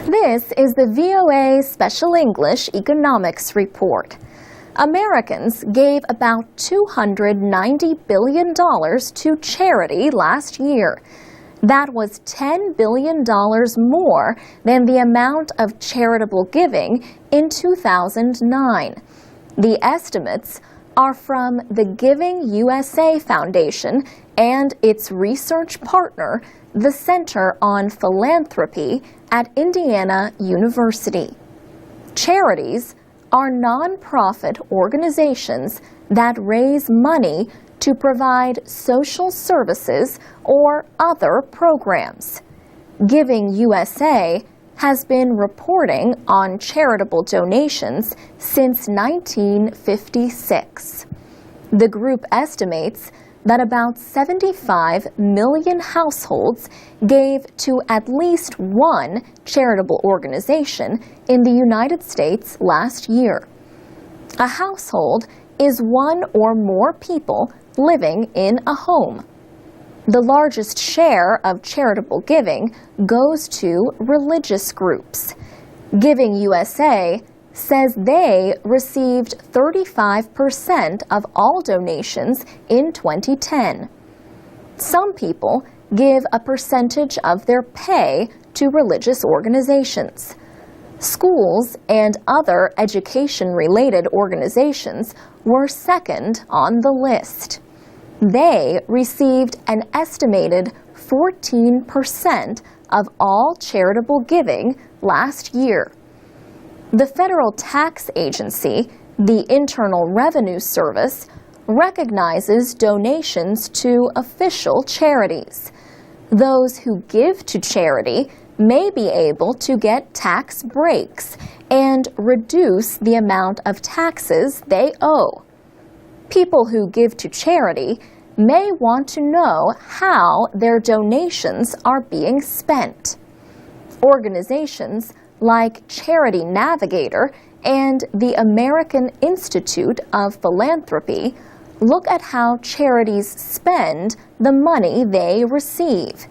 This is the VOA Special English Economics Report. Americans gave about $290 billion to charity last year. That was $10 billion more than the amount of charitable giving in 2009. The estimates are from the Giving USA Foundation and its research partner, the Center on Philanthropy at Indiana University. Charities are nonprofit organizations that raise money to provide social services or other programs. Giving USA has been reporting on charitable donations since 1956. The group estimates that about 75 million households gave to at least one charitable organization in the United States last year. A household is one or more people living in a home. The largest share of charitable giving goes to religious groups. Giving USA says they received 35% of all donations in 2010. Some people give a percentage of their pay to religious organizations. Schools and other education-related organizations were second on the list. They received an estimated 14% of all charitable giving last year. The Federal Tax Agency, the Internal Revenue Service, recognizes donations to official charities. Those who give to charity may be able to get tax breaks and reduce the amount of taxes they owe. People who give to charity may want to know how their donations are being spent. Organizations like Charity Navigator and the American Institute of Philanthropy look at how charities spend the money they receive.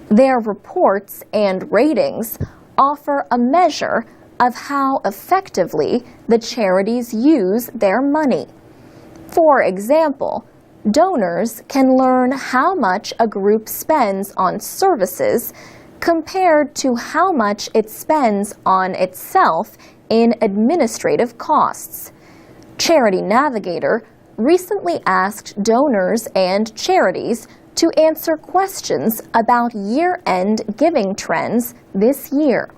Their reports and ratings offer a measure of how effectively the charities use their money. For example, donors can learn how much a group spends on services compared to how much it spends on itself in administrative costs. Charity Navigator recently asked donors and charities to answer questions about year-end giving trends this year.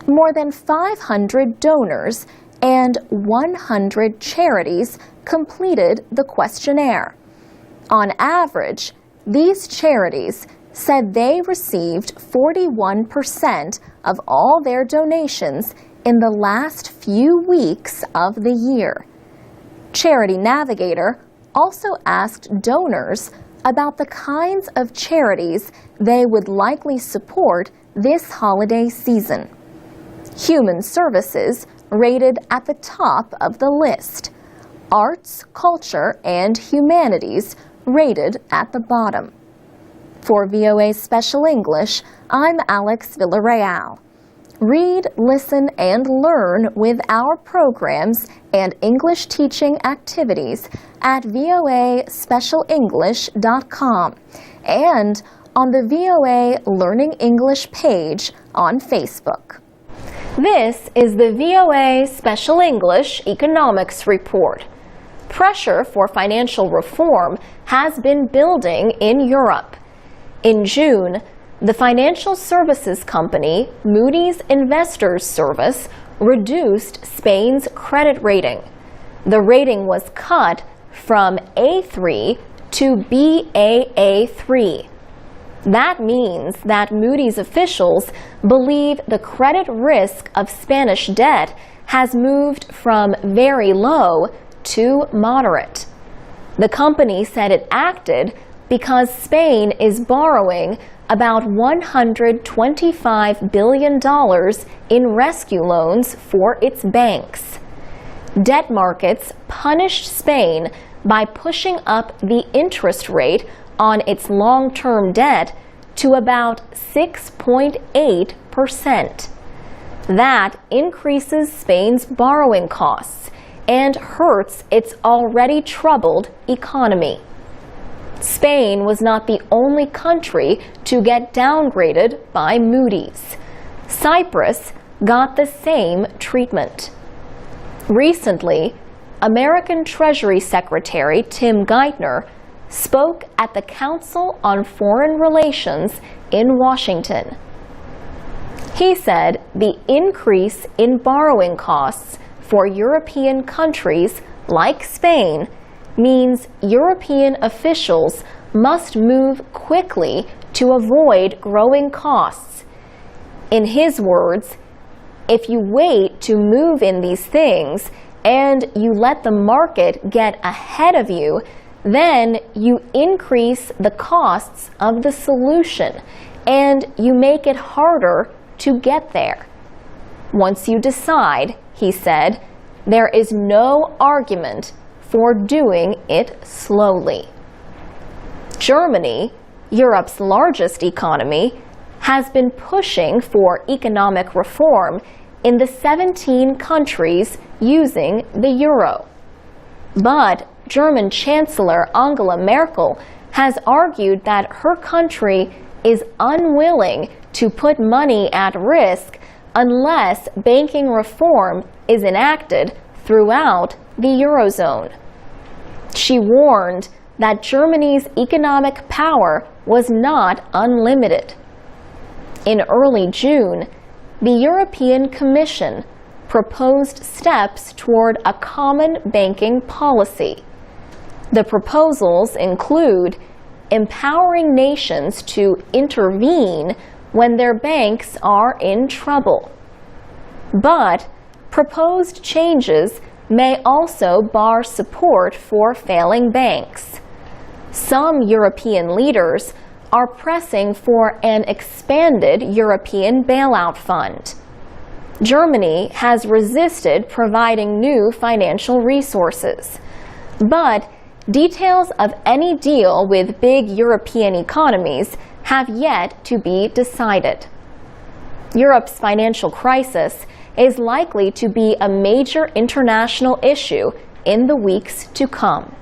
More than 500 donors and 100 charities completed the questionnaire. On average, these charities said they received 41% of all their donations in the last few weeks of the year. Charity Navigator also asked donors about the kinds of charities they would likely support this holiday season. Human Services rated at the top of the list. Arts, Culture, and Humanities rated at the bottom. For VOA Special English, I'm Alex Villarreal. Read, listen, and learn with our programs and English teaching activities at voaspecialenglish.com and on the VOA Learning English page on Facebook. This is the VOA Special English Economics Report. Pressure for financial reform has been building in Europe. In June, the financial services company Moody's Investors Service reduced Spain's credit rating. The rating was cut from A3 to Baa3. That means that Moody's officials believe the credit risk of Spanish debt has moved from very low to moderate. The company said it acted because Spain is borrowing about $125 billion in rescue loans for its banks. Debt markets punished Spain by pushing up the interest rate on its long-term debt to about 6.8%. That increases Spain's borrowing costs and hurts its already troubled economy. Spain was not the only country to get downgraded by Moody's. Cyprus got the same treatment. Recently, American Treasury Secretary Tim Geithner spoke at the Council on Foreign Relations in Washington. He said the increase in borrowing costs for European countries like Spain means European officials must move quickly to avoid growing costs. In his words, if you wait to move in these things and you let the market get ahead of you, then you increase the costs of the solution and you make it harder to get there. Once you decide, he said, there is no argument for doing it slowly. Germany, Europe's largest economy, has been pushing for economic reform in the 17 countries using the euro. But German Chancellor Angela Merkel has argued that her country is unwilling to put money at risk unless banking reform is enacted throughout the Eurozone. She warned that Germany's economic power was not unlimited. In early June, the European Commission proposed steps toward a common banking policy. The proposals include empowering nations to intervene when their banks are in trouble. But proposed changes may also bar support for failing banks. Some European leaders are pressing for an expanded European bailout fund. Germany has resisted providing new financial resources, but details of any deal with big European economies have yet to be decided. Europe's financial crisis is likely to be a major international issue in the weeks to come.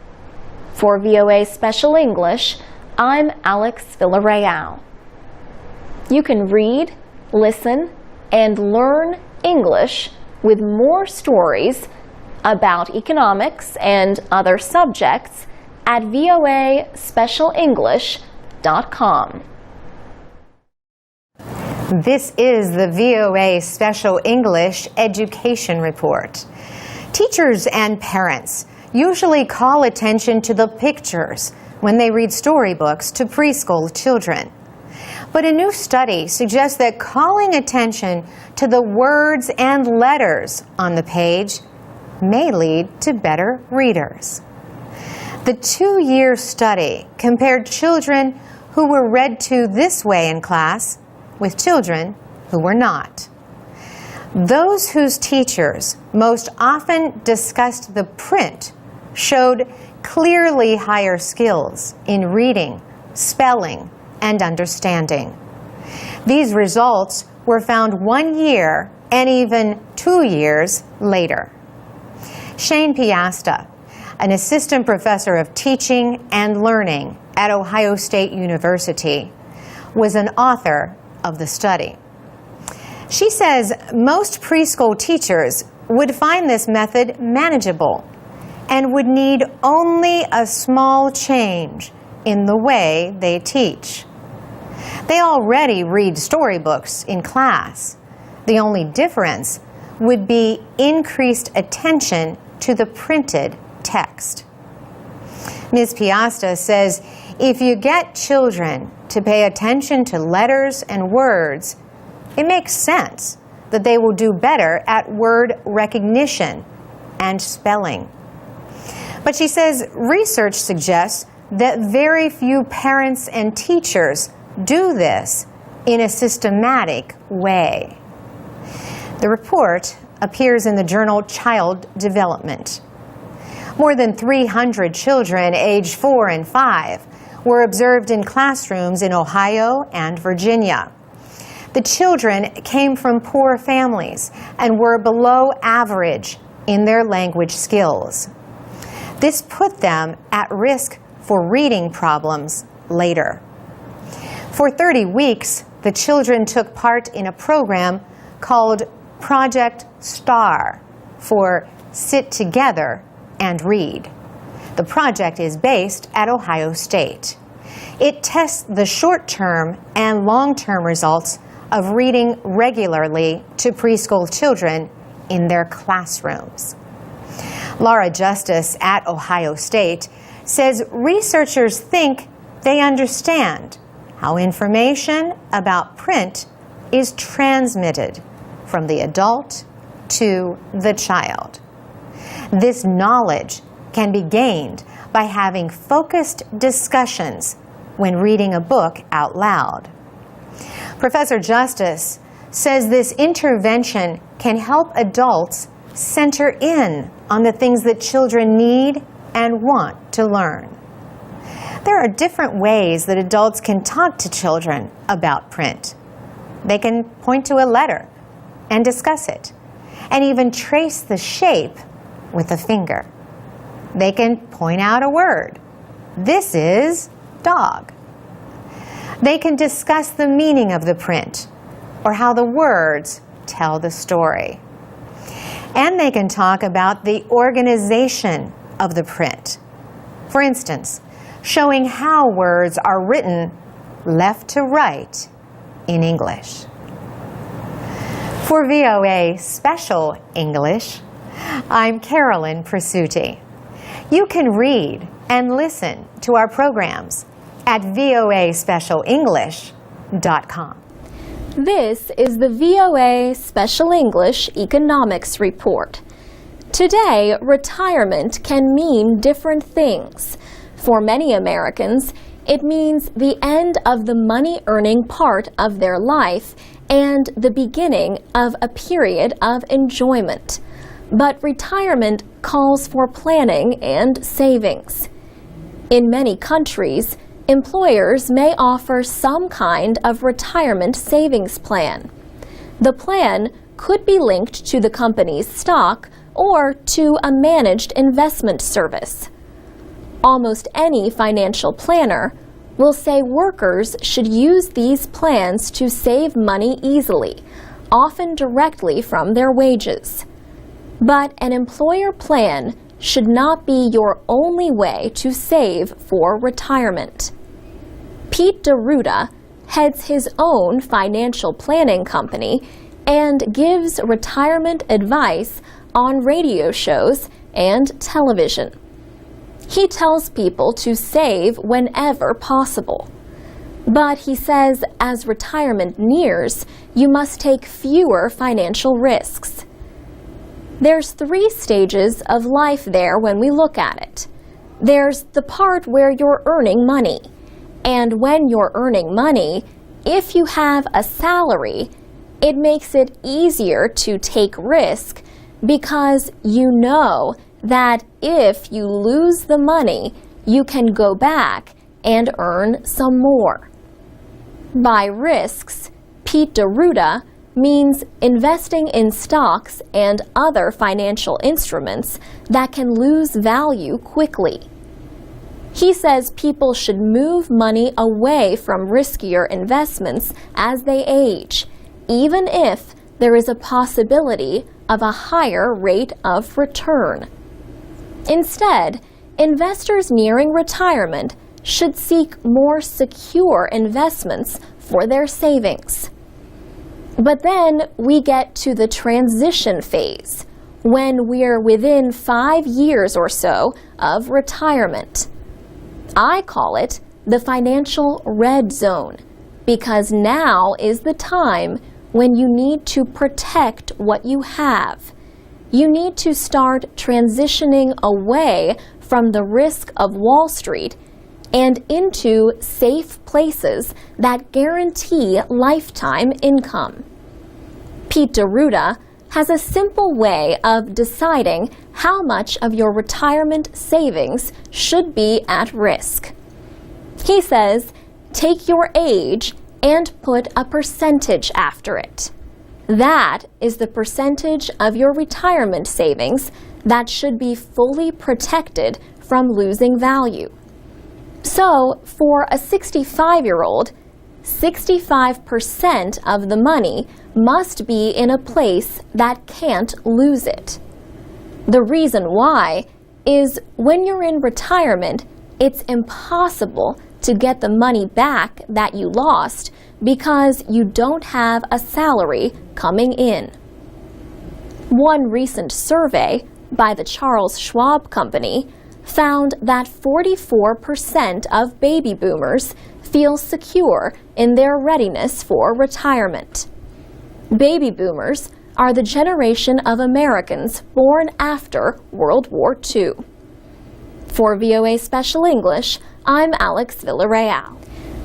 For VOA Special English, I'm Alex Villarreal. You can read, listen, and learn English with more stories about economics and other subjects at voaspecialenglish.com. This is the VOA Special English Education Report. Teachers and parents usually call attention to the pictures when they read storybooks to preschool children. But a new study suggests that calling attention to the words and letters on the page may lead to better readers. The 2-year study compared children who were read to this way in class with children who were not. Those whose teachers most often discussed the print showed clearly higher skills in reading, spelling, and understanding. These results were found 1 year and even 2 years later. Shane Piasta, an assistant professor of teaching and learning at Ohio State University, was an author of the study. She says most preschool teachers would find this method manageable and would need only a small change in the way they teach. They already read storybooks in class. The only difference would be increased attention to the printed text. Ms. Piasta says if you get children to pay attention to letters and words, it makes sense that they will do better at word recognition and spelling. But she says research suggests that very few parents and teachers do this in a systematic way. The report appears in the journal Child Development. More than 300 children aged 4 and 5 were observed in classrooms in Ohio and Virginia. The children came from poor families and were below average in their language skills. This put them at risk for reading problems later. For 30 weeks, the children took part in a program called Project STAR for Sit Together and Read. The project is based at Ohio State. It tests the short-term and long-term results of reading regularly to preschool children in their classrooms. Laura Justice at Ohio State says researchers think they understand how information about print is transmitted from the adult to the child. This knowledge can be gained by having focused discussions when reading a book out loud. Professor Justice says this intervention can help adults center in on the things that children need and want to learn. There are different ways that adults can talk to children about print. They can point to a letter and discuss it, and even trace the shape with a finger. They can point out a word. This is dog. They can discuss the meaning of the print or how the words tell the story. And they can talk about the organization of the print. For instance, showing how words are written left to right in English. For VOA Special English, I'm Carolyn Presutti. You can read and listen to our programs at voaspecialenglish.com. This is the VOA Special English Economics Report. Today, retirement can mean different things. For many Americans, it means the end of the money-earning part of their life and the beginning of a period of enjoyment. But retirement calls for planning and savings. In many countries, employers may offer some kind of retirement savings plan. The plan could be linked to the company's stock or to a managed investment service. Almost any financial planner will say workers should use these plans to save money easily, often directly from their wages. But an employer plan should not be your only way to save for retirement. Pete DeRuta heads his own financial planning company and gives retirement advice on radio shows and television. He tells people to save whenever possible. But he says as retirement nears, you must take fewer financial risks. There's 3 stages of life there when we look at it. There's the part where you're earning money. And when you're earning money, if you have a salary, it makes it easier to take risk because you know that if you lose the money, you can go back and earn some more. By risks, Pete DeRuta means investing in stocks and other financial instruments that can lose value quickly. He says people should move money away from riskier investments as they age, even if there is a possibility of a higher rate of return. Instead, investors nearing retirement should seek more secure investments for their savings. But then we get to the transition phase, when we're within 5 years or so of retirement. I call it the financial red zone, because now is the time when you need to protect what you have. You need to start transitioning away from the risk of Wall Street and into safe places that guarantee lifetime income. Pete DeRuta has a simple way of deciding how much of your retirement savings should be at risk. He says, take your age and put a percentage after it. That is the percentage of your retirement savings that should be fully protected from losing value. So, for a 65-year-old, 65% of the money must be in a place that can't lose it. The reason why is when you're in retirement, it's impossible to get the money back that you lost because you don't have a salary coming in. One recent survey by the Charles Schwab Company found that 44% of baby boomers feel secure in their readiness for retirement. Baby boomers are the generation of Americans born after World War II. For VOA Special English, I'm Alex Villarreal.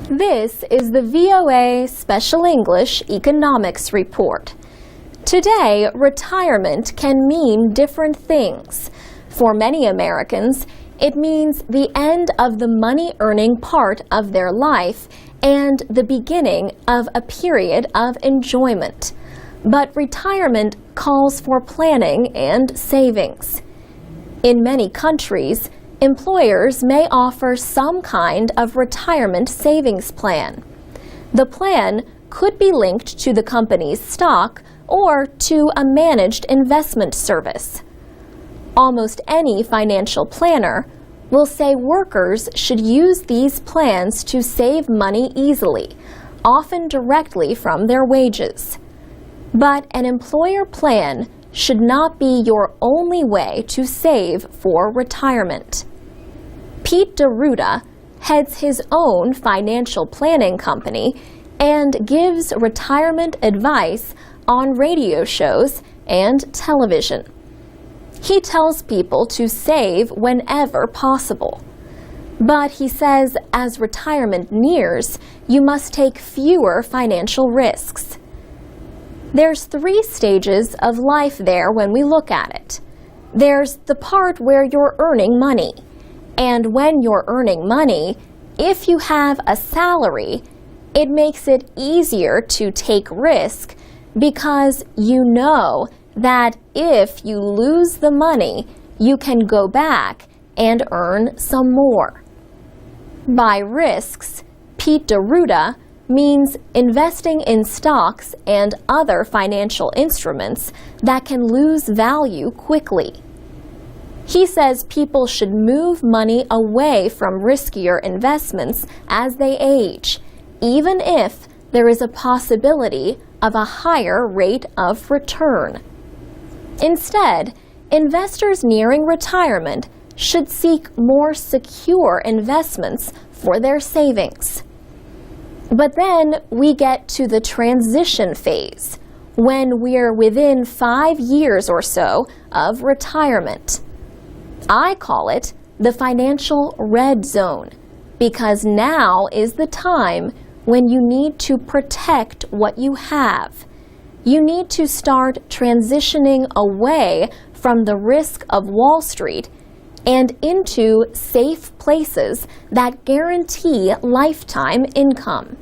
This is the VOA Special English Economics Report. Today, retirement can mean different things. For many Americans, it means the end of the money-earning part of their life and the beginning of a period of enjoyment. But retirement calls for planning and savings. In many countries, employers may offer some kind of retirement savings plan. The plan could be linked to the company's stock or to a managed investment service. Almost any financial planner will say workers should use these plans to save money easily, often directly from their wages. But an employer plan should not be your only way to save for retirement. Pete DeRuta heads his own financial planning company and gives retirement advice on radio shows and television. He tells people to save whenever possible. But he says as retirement nears, you must take fewer financial risks. There's 3 stages of life there when we look at it. There's the part where you're earning money. And when you're earning money, if you have a salary, it makes it easier to take risk because you know that if you lose the money, you can go back and earn some more. By risks, Pete DeRuta means investing in stocks and other financial instruments that can lose value quickly. He says people should move money away from riskier investments as they age, even if there is a possibility of a higher rate of return. Instead, investors nearing retirement should seek more secure investments for their savings. But then we get to the transition phase, when we're within 5 years or so of retirement. I call it the financial red zone, because now is the time when you need to protect what you have. You need to start transitioning away from the risk of Wall Street and into safe places that guarantee lifetime income.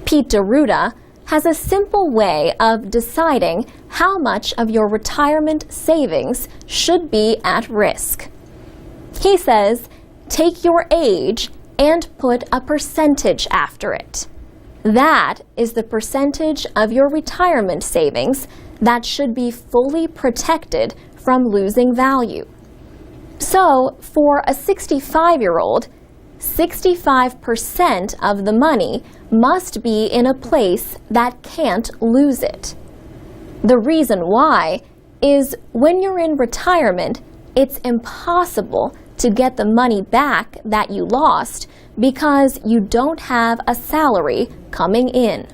Pete DeRuta has a simple way of deciding how much of your retirement savings should be at risk. He says, take your age and put a percentage after it. That is the percentage of your retirement savings that should be fully protected from losing value. So, for a 65-year-old, 65% of the money must be in a place that can't lose it. The reason why is when you're in retirement, it's impossible to get the money back that you lost because you don't have a salary coming in.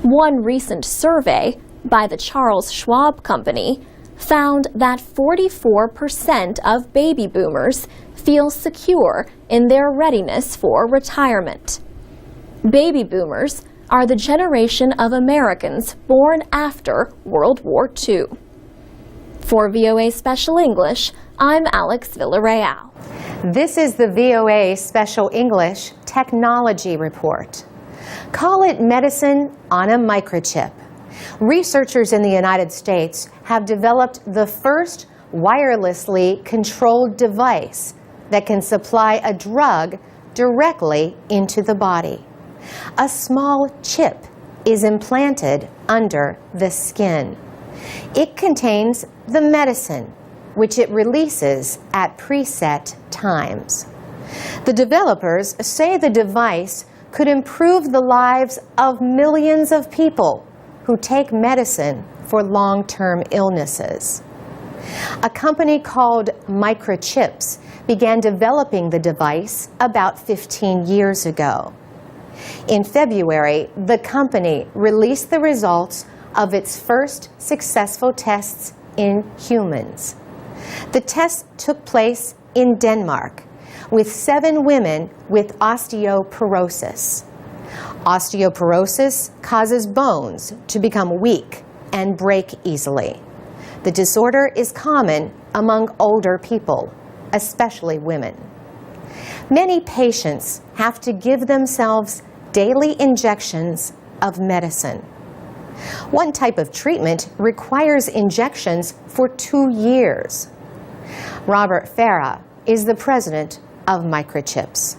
One recent survey by the Charles Schwab Company found that 44% of baby boomers feel secure in their readiness for retirement. Baby boomers are the generation of Americans born after World War II. For VOA Special English, I'm Alex Villarreal. This is the VOA Special English Technology Report. Call it medicine on a microchip. Researchers in the United States have developed the first wirelessly controlled device that can supply a drug directly into the body. A small chip is implanted under the skin. It contains the medicine, which it releases at preset times. The developers say the device could improve the lives of millions of people who take medicine for long-term illnesses. A company called Microchips began developing the device about 15 years ago. In February, the company released the results of its first successful tests in humans. The tests took place in Denmark with 7 women with osteoporosis. Osteoporosis causes bones to become weak and break easily. The disorder is common among older people, especially women. Many patients have to give themselves daily injections of medicine. One type of treatment requires injections for 2 years. Robert Farah is the president of Microchips.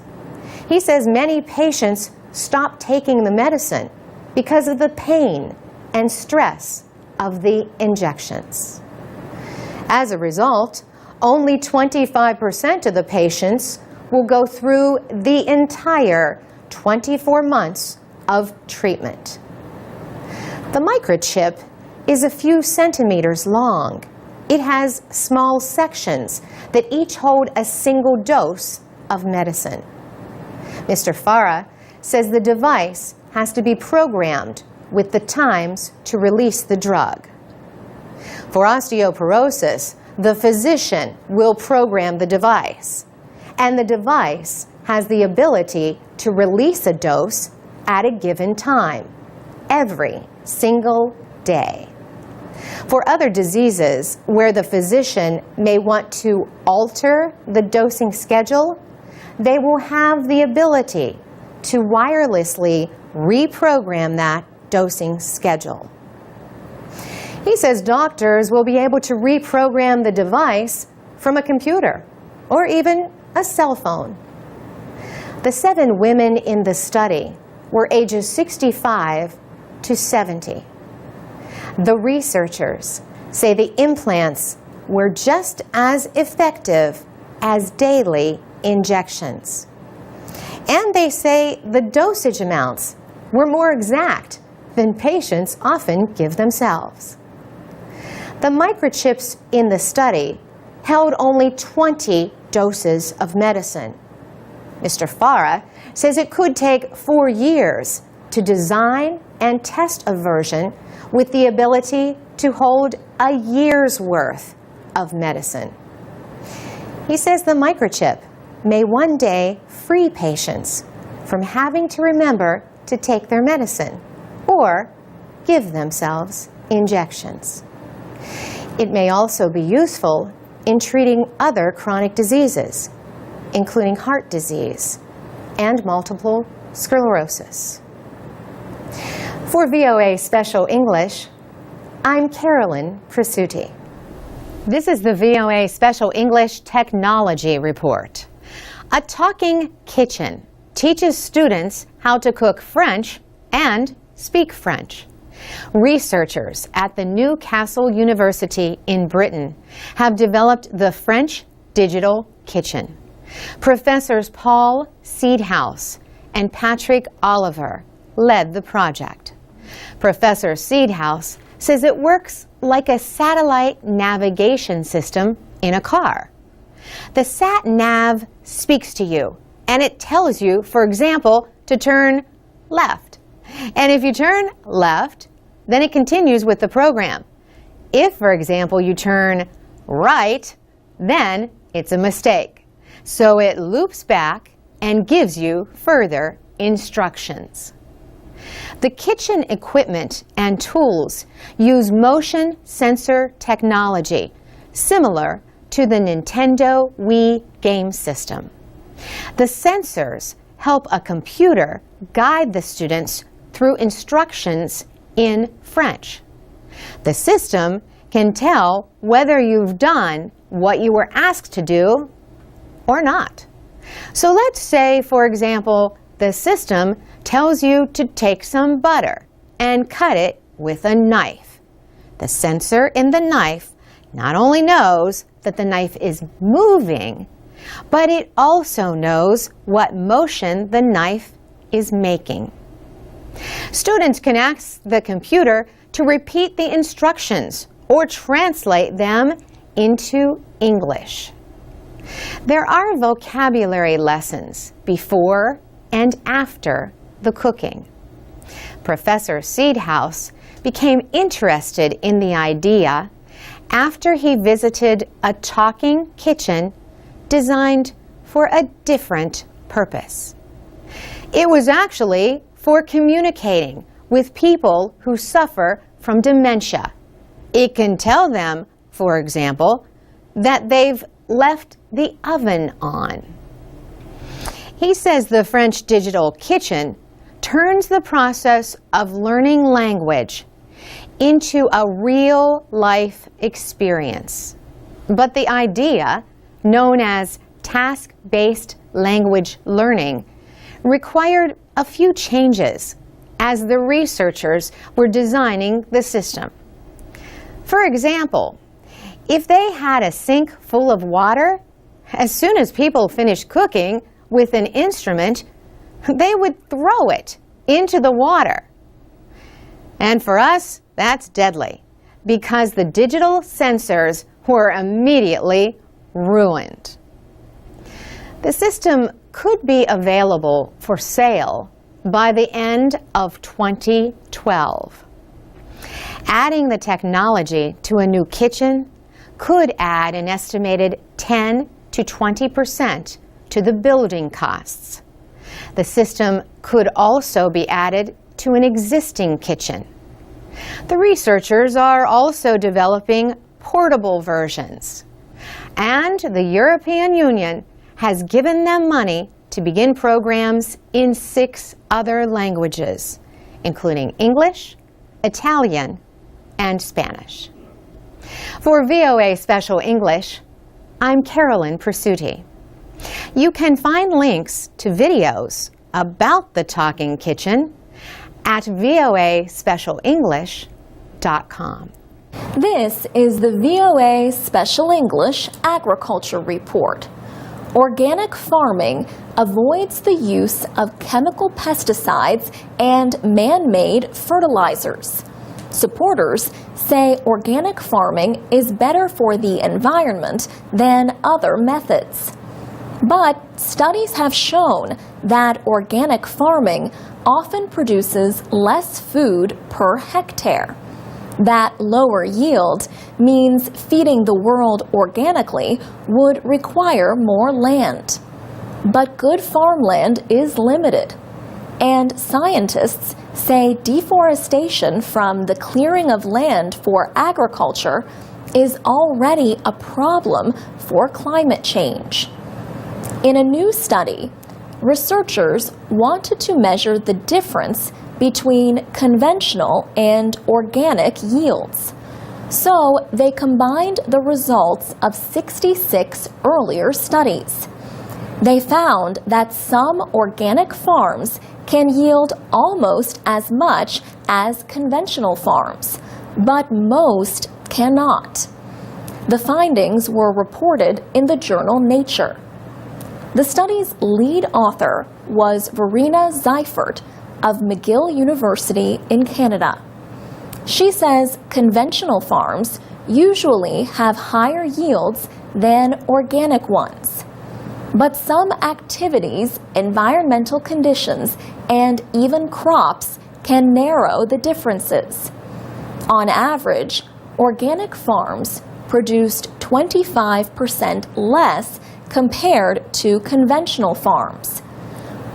He says many patients stop taking the medicine because of the pain and stress of the injections. As a result, only 25% of the patients will go through the entire 24 months of treatment. The microchip is a few centimeters long. It has small sections that each hold a single dose of medicine. Mr. Farah says the device has to be programmed with the times to release the drug. For osteoporosis, the physician will program the device, and the device has the ability to release a dose at a given time, every single day. For other diseases where the physician may want to alter the dosing schedule, they will have the ability to wirelessly reprogram that dosing schedule. He says doctors will be able to reprogram the device from a computer or even a cell phone. The 7 women in the study were ages 65 to 70. The researchers say the implants were just as effective as daily injections. And they say the dosage amounts were more exact than patients often give themselves. The microchips in the study held only 20 doses of medicine. Mr. Farah says it could take 4 years to design and test a version with the ability to hold a year's worth of medicine. He says the microchip may one day free patients from having to remember to take their medicine or give themselves injections. It may also be useful in treating other chronic diseases, including heart disease and multiple sclerosis. For VOA Special English, I'm Carolyn Prasuti. This is the VOA Special English Technology Report. A talking kitchen teaches students how to cook French and speak French. Researchers at the Newcastle University in Britain have developed the French Digital Kitchen. Professors Paul Seedhouse and Patrick Oliver led the project. Professor Seedhouse says it works like a satellite navigation system in a car. The sat-nav speaks to you, and it tells you, for example, to turn left. And if you turn left, then it continues with the program. If, for example, you turn right, then it's a mistake. So it loops back and gives you further instructions. The kitchen equipment and tools use motion sensor technology, similar to the Nintendo Wii game system. The sensors help a computer guide the students through instructions in French. The system can tell whether you've done what you were asked to do or not. So let's say, for example, the system tells you to take some butter and cut it with a knife. The sensor in the knife not only knows that the knife is moving, but it also knows what motion the knife is making. Students can ask the computer to repeat the instructions or translate them into English. There are vocabulary lessons before and after the cooking. Professor Seedhouse became interested in the idea after he visited a talking kitchen designed for a different purpose. It was actually for communicating with people who suffer from dementia. It can tell them, for example, that they've left the oven on. He says the French digital kitchen turns the process of learning language into a real-life experience. But the idea, known as task-based language learning, required a few changes as the researchers were designing the system. For example, if they had a sink full of water, as soon as people finished cooking with an instrument, they would throw it into the water. And for us, that's deadly, because the digital sensors were immediately ruined. The system could be available for sale by the end of 2012. Adding the technology to a new kitchen could add an estimated 10 to 20% to the building costs. The system could also be added to an existing kitchen. The researchers are also developing portable versions, and the European Union has given them money to begin programs in 6 other languages, including English, Italian, and Spanish. For VOA Special English, I'm Carolyn Persutti. You can find links to videos about the Talking Kitchen at voaspecialenglish.com. This is the VOA Special English Agriculture Report. Organic farming avoids the use of chemical pesticides and man-made fertilizers. Supporters say organic farming is better for the environment than other methods. But studies have shown that organic farming often produces less food per hectare. That lower yield means feeding the world organically would require more land. But good farmland is limited, and scientists say deforestation from the clearing of land for agriculture is already a problem for climate change. In a new study, researchers wanted to measure the difference between conventional and organic yields. So they combined the results of 66 earlier studies. They found that some organic farms can yield almost as much as conventional farms, but most cannot. The findings were reported in the journal Nature. The study's lead author was Verena Seifert of McGill University in Canada. She says conventional farms usually have higher yields than organic ones. But some activities, environmental conditions, and even crops can narrow the differences. On average, organic farms produced 25% less compared to conventional farms.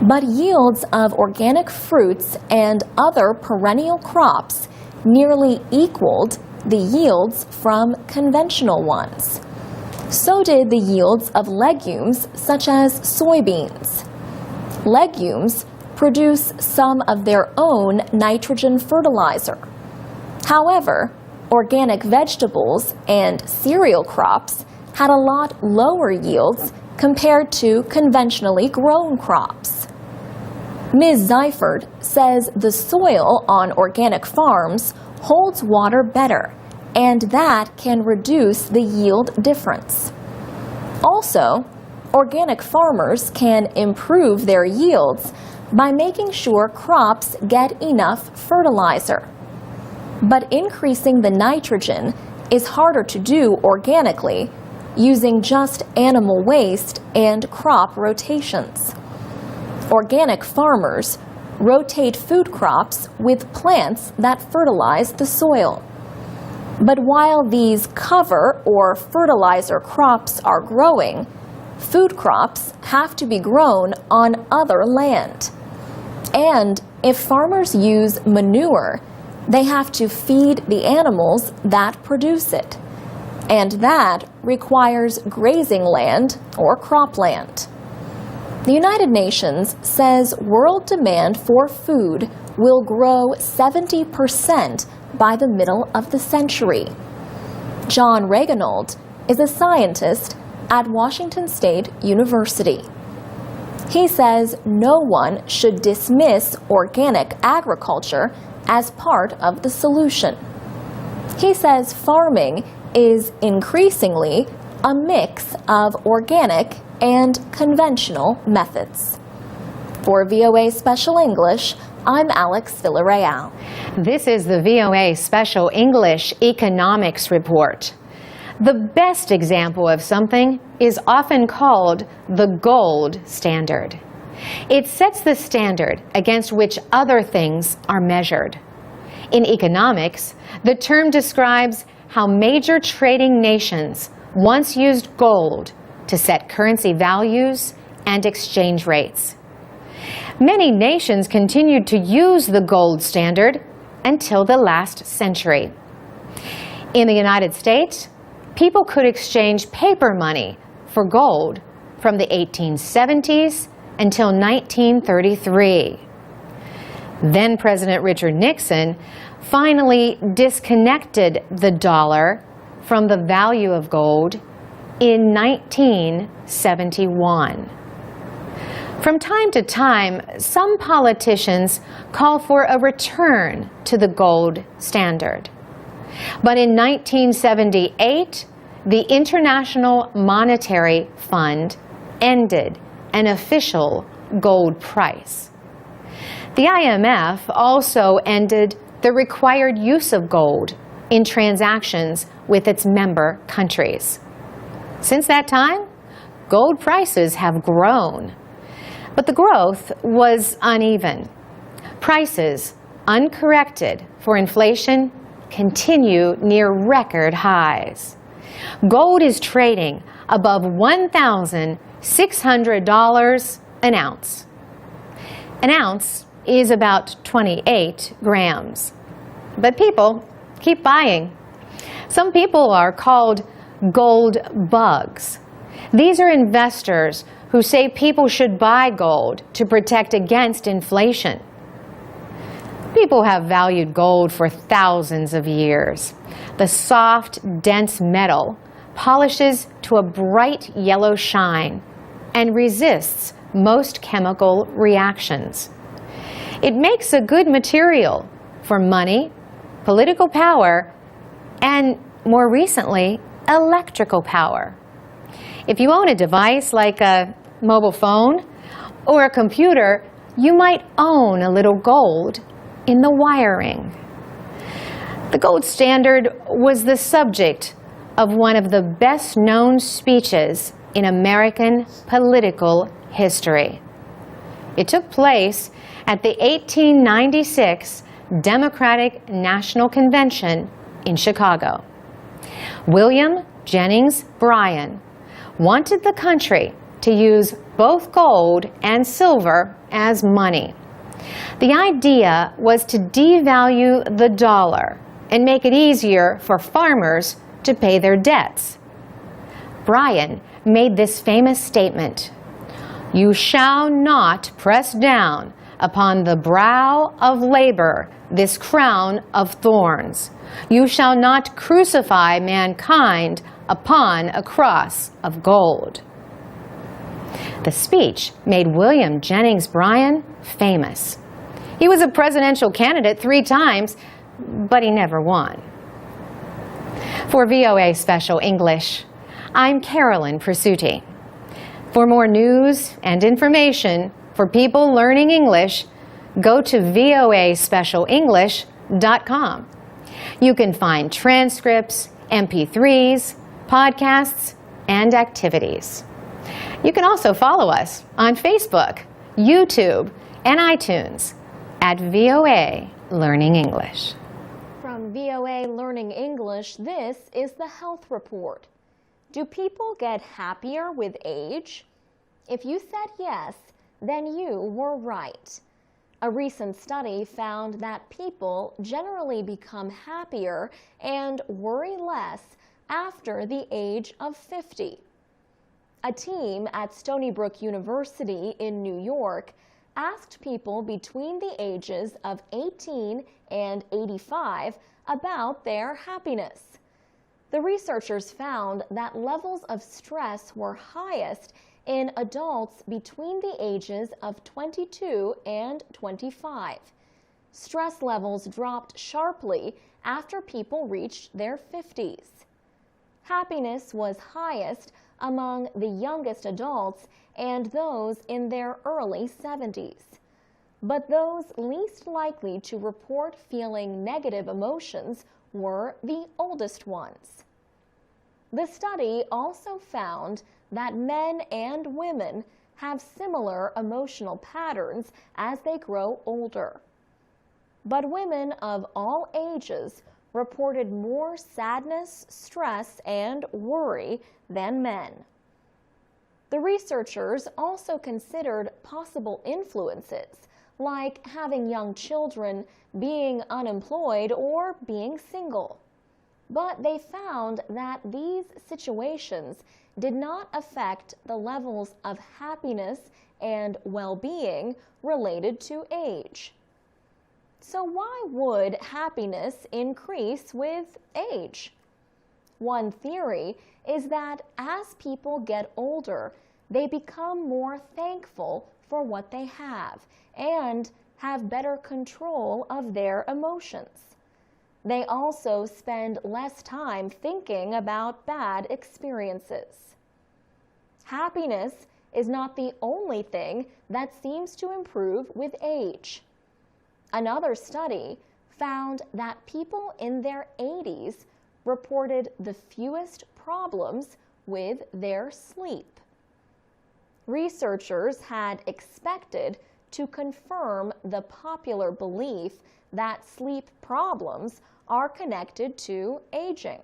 But yields of organic fruits and other perennial crops nearly equaled the yields from conventional ones. So did the yields of legumes such as soybeans. Legumes produce some of their own nitrogen fertilizer. However, organic vegetables and cereal crops had a lot lower yields compared to conventionally grown crops. Ms. Seifert says the soil on organic farms holds water better, and that can reduce the yield difference. Also, organic farmers can improve their yields by making sure crops get enough fertilizer. But increasing the nitrogen is harder to do organically using just animal waste and crop rotations. Organic farmers rotate food crops with plants that fertilize the soil. But while these cover or fertilizer crops are growing, food crops have to be grown on other land. And if farmers use manure, they have to feed the animals that produce it. And that requires grazing land or cropland. The United Nations says world demand for food will grow 70% by the middle of the century. John Reganold is a scientist at Washington State University. He says no one should dismiss organic agriculture as part of the solution. He says farming is increasingly a mix of organic and conventional methods. For VOA Special English, I'm Alex Villarreal. This is the VOA Special English Economics Report. The best example of something is often called the gold standard. It sets the standard against which other things are measured. In economics, the term describes how major trading nations once used gold to set currency values and exchange rates. Many nations continued to use the gold standard until the last century. In the United States, people could exchange paper money for gold from the 1870s until 1933. Then President Richard Nixon finally disconnected the dollar from the value of gold in 1971. From time to time, some politicians call for a return to the gold standard. But in 1978, the International Monetary Fund ended an official gold price. The IMF also ended the required use of gold in transactions with its member countries. Since that time, gold prices have grown. But the growth was uneven. Prices, uncorrected for inflation, continue near record highs. Gold is trading above $1,600 an ounce. An ounce is about 28 grams. But people keep buying. Some people are called gold bugs. These are investors who say people should buy gold to protect against inflation. People have valued gold for thousands of years. The soft, dense metal polishes to a bright yellow shine and resists most chemical reactions. It makes a good material for money, political power, and more recently, electrical power. If you own a device like a mobile phone or a computer, you might own a little gold in the wiring. The gold standard was the subject of one of the best-known speeches in American political history. It took place at the 1896 Democratic National Convention in Chicago. William Jennings Bryan wanted the country to use both gold and silver as money. The idea was to devalue the dollar and make it easier for farmers to pay their debts. Bryan made this famous statement, You shall not press down upon the brow of labor this crown of thorns. You shall not crucify mankind upon a cross of gold. The speech made William Jennings Bryan famous. He was a presidential candidate 3 times, but he never won. For VOA Special English, I'm Carolyn Presutti. For more news and information for people learning English, go to voaspecialenglish.com. You can find transcripts, MP3s, podcasts, and activities. You can also follow us on Facebook, YouTube, and iTunes at VOA Learning English. From VOA Learning English, this is the Health Report. Do people get happier with age? If you said yes, then you were right. A recent study found that people generally become happier and worry less after the age of 50. A team at Stony Brook University in New York asked people between the ages of 18 and 85 about their happiness. The researchers found that levels of stress were highest in adults between the ages of 22 and 25. Stress levels dropped sharply after people reached their 50s. Happiness was highest among the youngest adults and those in their early 70s. But those least likely to report feeling negative emotions were the oldest ones. The study also found that men and women have similar emotional patterns as they grow older. But women of all ages reported more sadness, stress, and worry than men. The researchers also considered possible influences, like having young children, being unemployed, or being single. But they found that these situations did not affect the levels of happiness and well-being related to age. So why would happiness increase with age? One theory is that as people get older, they become more thankful for what they have and have better control of their emotions. They also spend less time thinking about bad experiences. Happiness is not the only thing that seems to improve with age. Another study found that people in their 80s reported the fewest problems with their sleep. Researchers had expected to confirm the popular belief that sleep problems are connected to aging.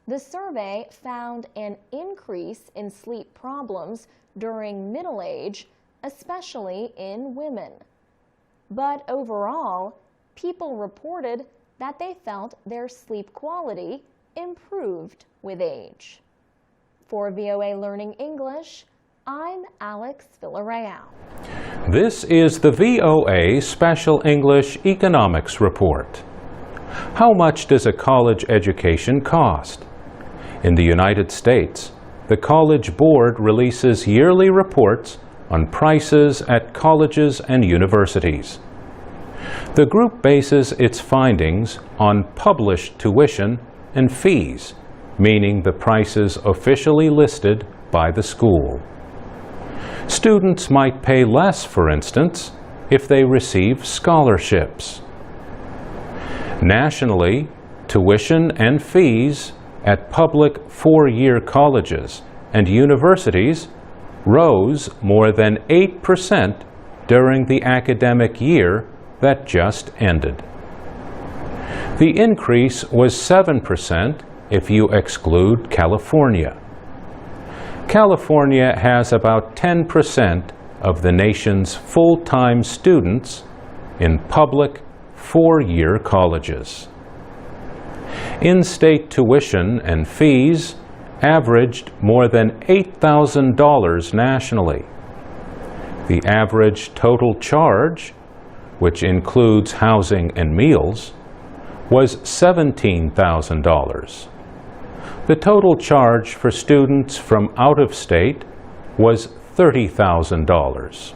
The survey found an increase in sleep problems during middle age, especially in women. But overall, people reported that they felt their sleep quality improved with age. For VOA Learning English, I'm Alex Villarreal. This is the VOA Special English Economics Report. How much does a college education cost? In the United States, the College Board releases yearly reports on prices at colleges and universities. The group bases its findings on published tuition and fees, meaning the prices officially listed by the school. Students might pay less, for instance, if they receive scholarships. Nationally, tuition and fees at public four-year colleges and universities rose more than 8% during the academic year that just ended. The increase was 7% if you exclude California. California has about 10% of the nation's full-time students in public four-year colleges. In-state tuition and fees averaged more than $8,000 nationally, The average total charge, which includes housing and meals, was $17,000. The total charge for students from out of state was $30,000.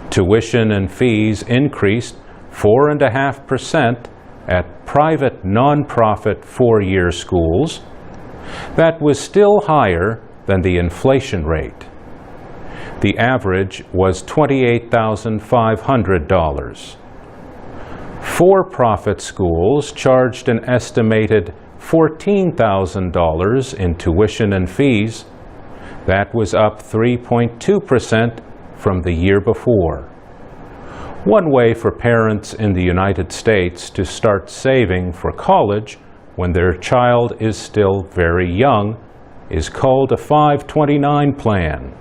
Tuition and fees increased 4.5% at private nonprofit four-year schools. That was still higher than the inflation rate. The average was $28,500. For-profit schools charged an estimated $14,000 in tuition and fees. That was up 3.2% from the year before. One way for parents in the United States to start saving for college when their child is still very young is called a 529 plan.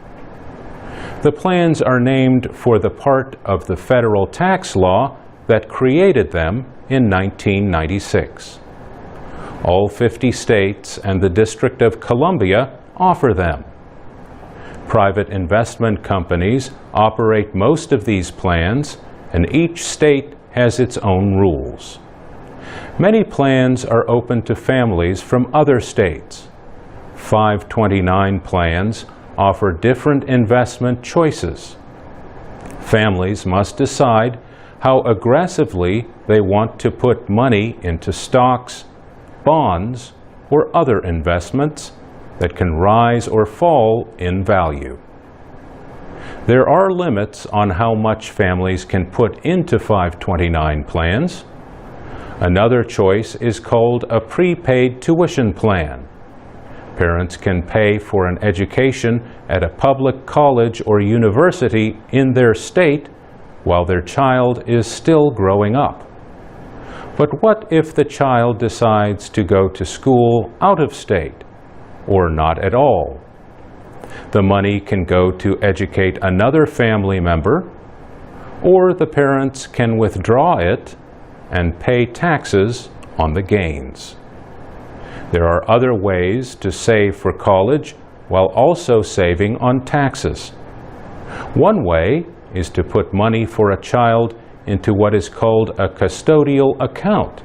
The plans are named for the part of the federal tax law that created them in 1996. All 50 states and the District of Columbia offer them. Private investment companies operate most of these plans, and each state has its own rules. Many plans are open to families from other states. 529 plans offer different investment choices. Families must decide how aggressively they want to put money into stocks, bonds, or other investments that can rise or fall in value. There are limits on how much families can put into 529 plans. Another choice is called a prepaid tuition plan. Parents can pay for an education at a public college or university in their state while their child is still growing up. But what if the child decides to go to school out of state, or not at all? The money can go to educate another family member, or the parents can withdraw it and pay taxes on the gains. There are other ways to save for college while also saving on taxes. One way is to put money for a child into what is called a custodial account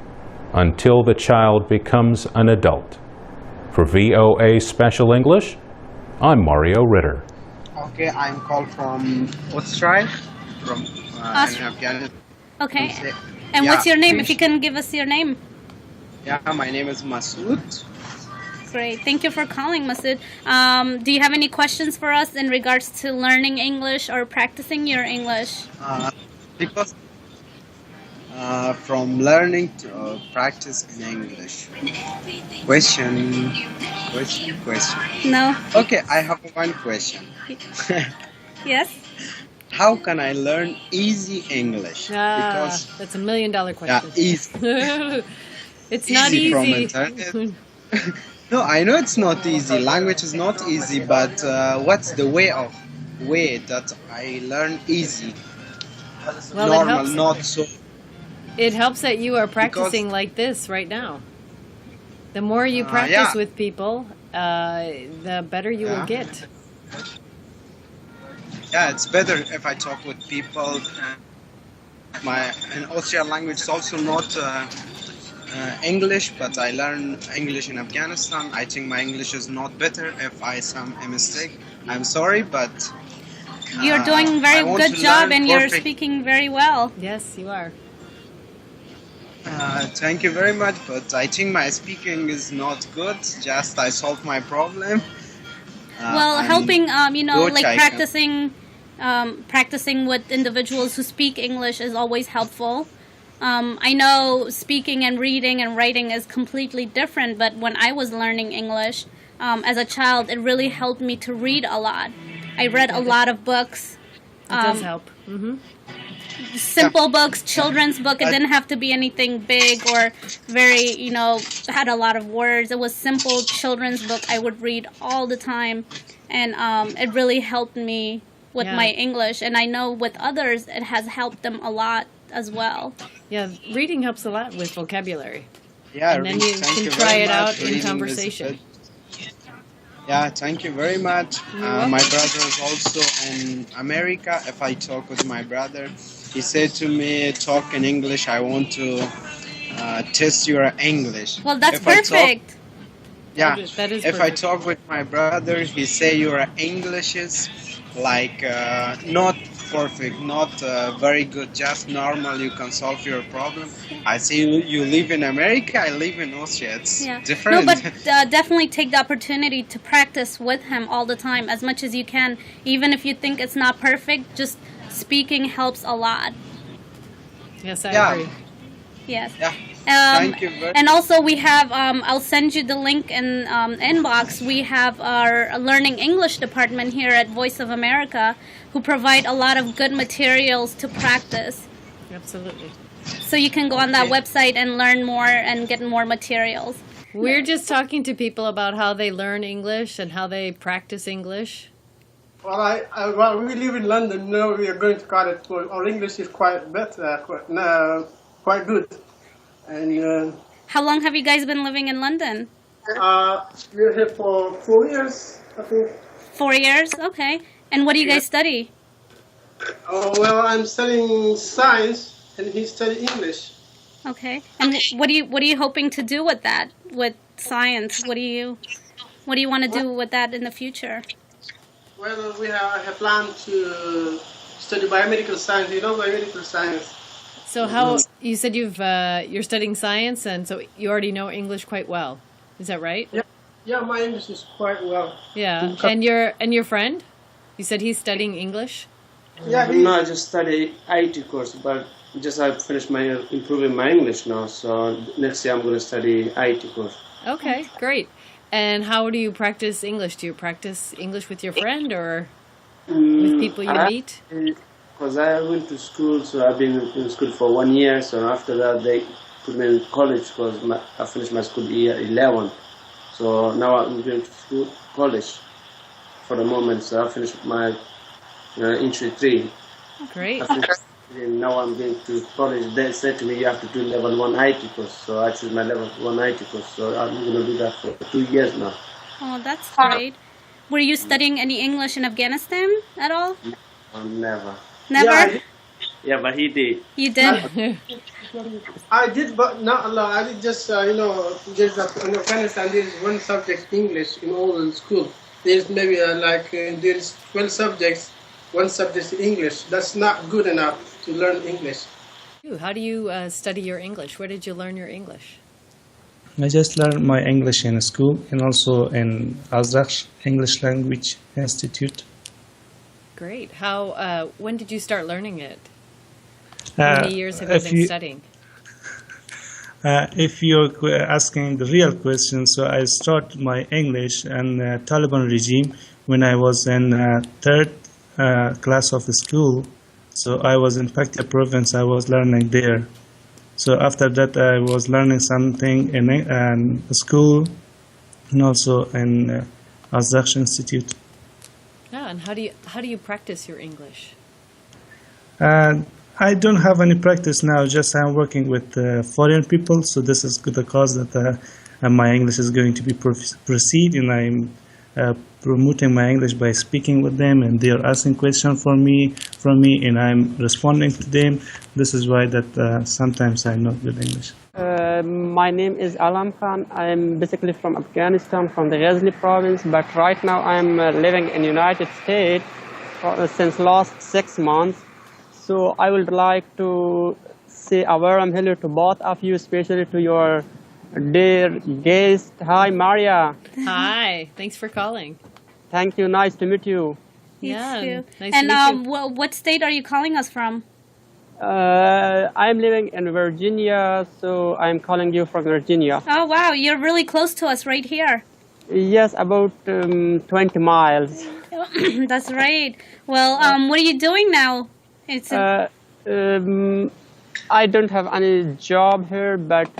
until the child becomes an adult. For VOA Special English, I'm Mario Ritter. Okay, I'm called from Austria, from Afghanistan. Okay, and what's your name? If you can give us your name. Yeah, my name is Masood. Great, thank you for calling, Masood. Do you have any questions for us in regards to learning English or practicing your English? Because from learning to practice in English. Question. No. Okay, I have one question. Yes? How can I learn easy English? Because that's $1 million question. Yeah, easy. It's not easy. From internet. No, I know it's not easy. Language is not easy, but what's the way that I learn easy? Well, normal, not so. It helps that you are practicing like this right now. The more you practice with people, the better you will get. Yeah, it's better if I talk with people. My Austrian language is also not English, but I learn English in Afghanistan. I think my English is not better. If I some a mistake, I'm sorry, but you're doing a very good job and you're speaking very well. Yes, you are. Thank you very much, but I think my speaking is not good. Just I solved my problem. Well, helping, like practicing with individuals who speak English is always helpful. I know speaking and reading and writing is completely different, but when I was learning English as a child, it really helped me to read a lot. I read a lot of books. It does help. Mm-hmm. Simple books, children's book. It didn't have to be anything big or very, had a lot of words. It was simple children's book I would read all the time. And it really helped me with my English. And I know with others, it has helped them a lot as well. Yeah, reading helps a lot with vocabulary. Yeah, and then you can try it out in conversation. Yeah, thank you very much. My brother is also in America. If I talk with my brother, he said to me, talk in English. I want to test your English. Well, that's If I talk- perfect. yeah, That is if I perfect. talk with my brother, he say your English is like not perfect, not very good, just normal. You can solve your problem. I say you live in America, I live in Austria. It's Yeah. different. No, but definitely take the opportunity to practice with him all the time as much as you can. Even if you think it's not perfect, just speaking helps a lot. Yes, I Yeah. agree. Yes. Yeah. Thank you very And also we have, I'll send you the link in inbox. We have our Learning English department here at Voice of America who provide a lot of good materials to practice. Absolutely. So you can go on that Okay. website and learn more and get more materials. We're just talking to people about how they learn English and how they practice English. Well, well, we live in London. Now we are going to college. So our English is quite better, quite good. And How long have you guys been living in London? we're here for 4 years, I think. 4 years? Okay. And what do you guys study? Oh, well, I'm studying science, and he's studying English. Okay. And what are you hoping to do with that? With science? What do you want to do with that in the future? Well, I have planned to study biomedical science. You know biomedical science. So how you said you're studying science, and so you already know English quite well. Is that right? Yeah, my English is quite well. Yeah. And your friend? You said he's studying English? Yeah, No, I just study IT course, but I finished improving my English now. So next year I'm going to study IT course. Okay, great. And how do you practice English? Do you practice English with your friend or with people you meet? Because I went to school, so I've been in school for 1 year. So after that, they put me in college because I finished my school year 11. So now I'm going to college for the moment. So I finished my entry 3. Great. And now I'm going to college. They said to me, you have to do level 1 IT course. So I choose my level 1 IT course. So I'm going to do that for 2 years now. Oh, that's great. Were you studying any English in Afghanistan at all? Never. Never? Yeah, but he did. You did? I did, but not a lot. I did just, there's in Afghanistan, there's one subject English in all the school. There's maybe there's 12 subjects, one subject English. That's not good enough to learn English. How do you study your English? Where did you learn your English? I just learned my English in school and also in Azraq English Language Institute. Great. When did you start learning it? How many years have you been studying? If you're asking the real question, so I started my English in the Taliban regime when I was in third class of school. So I was in Paktia province, I was learning there. So after that I was learning something in school and also in Azraq Institute. Yeah, and how do you practice your English? I don't have any practice now, just I'm working with foreign people, so this is the cause that my English is going to be proceed, and I'm promoting my English by speaking with them, and they are asking questions from me, and I'm responding to them. This is why that sometimes I'm not good English. My name is Alam Khan. I'm basically from Afghanistan, from the Ghazni province, but right now I'm living in United States since last 6 months. So I would like to say a warm hello to both of you, especially to your dear guest. Hi, Maria. Hi. Thanks for calling. Thank you. Nice to meet you. Yeah. You too. Nice And to meet you. what state are you calling us from? I'm living in Virginia, so I'm calling you from Virginia. Oh, wow. You're really close to us right here. Yes, about 20 miles. That's right. Well, what are you doing now? I don't have any job here, but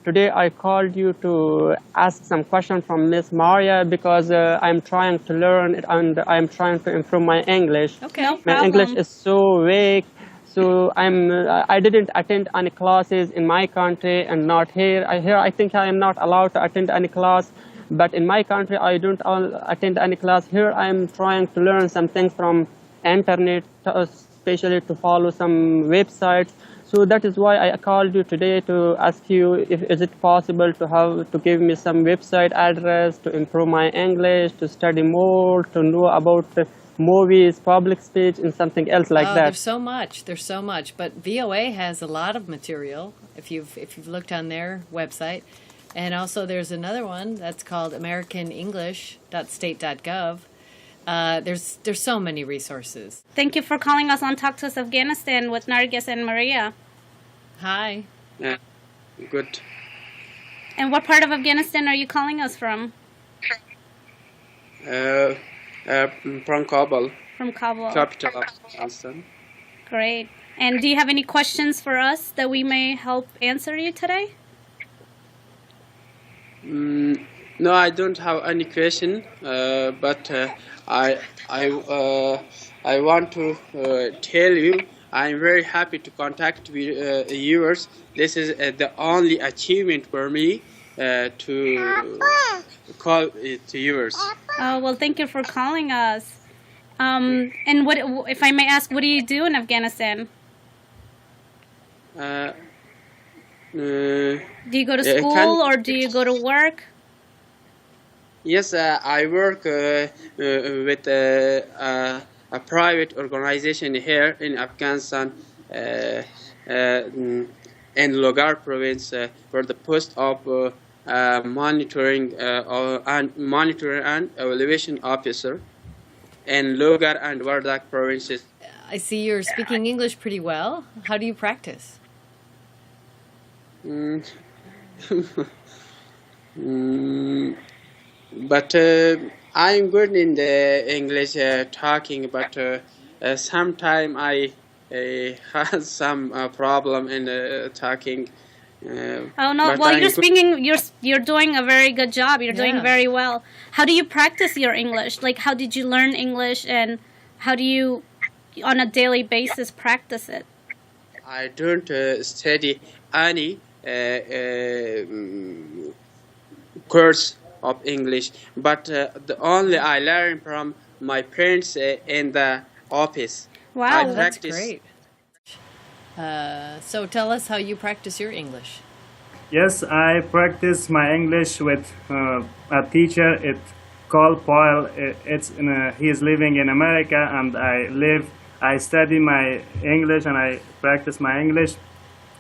today I called you to ask some questions from Miss Maria because I'm trying to learn it and I'm trying to improve my English. Okay, no My problem. English is so weak, so I didn't attend any classes in my country and not here. I think I am not allowed to attend any class, But in my country, I don't attend any class. Here, I am trying to learn some things from internet, especially to follow some websites. So that is why I called you today to ask you if is it possible to give me some website address to improve my English, to study more, to know about movies, public speech, and something else like that. There's so much. There's so much. But VOA has a lot of material if you've looked on their website. And also there's another one that's called americanenglish.state.gov. There's so many resources. Thank you for calling us on Talk to Us Afghanistan with Nargis and Maria. Hi. Yeah, good. And what part of Afghanistan are you calling us from? From Kabul. From Kabul. Capital of Afghanistan. Great. And do you have any questions for us that we may help answer you today? No, I don't have any question, but I want to tell you I'm very happy to contact viewers. This is the only achievement for me to call it to viewers. Oh, well, thank you for calling us. And what, if I may ask, what do you do in Afghanistan? Do you go to school or do you go to work? Yes, I work with a private organization here in Afghanistan, in Logar province, for the post of monitoring and evaluation officer in Logar and Wardak provinces. I see you're speaking English pretty well. How do you practice? But I'm good in the English talking, but sometimes I have some problem in talking. Oh no! Well, you're speaking. You're doing a very good job. You're doing very well. How do you practice your English? Like, how did you learn English, and how do you, on a daily basis, practice it? I don't study any course of English, but the only I learn from my parents in the office. Wow, that's great. So tell us how you practice your English. Yes, I practice my English with a teacher. It's called Paul. He is living in America, and I study my English and I practice my English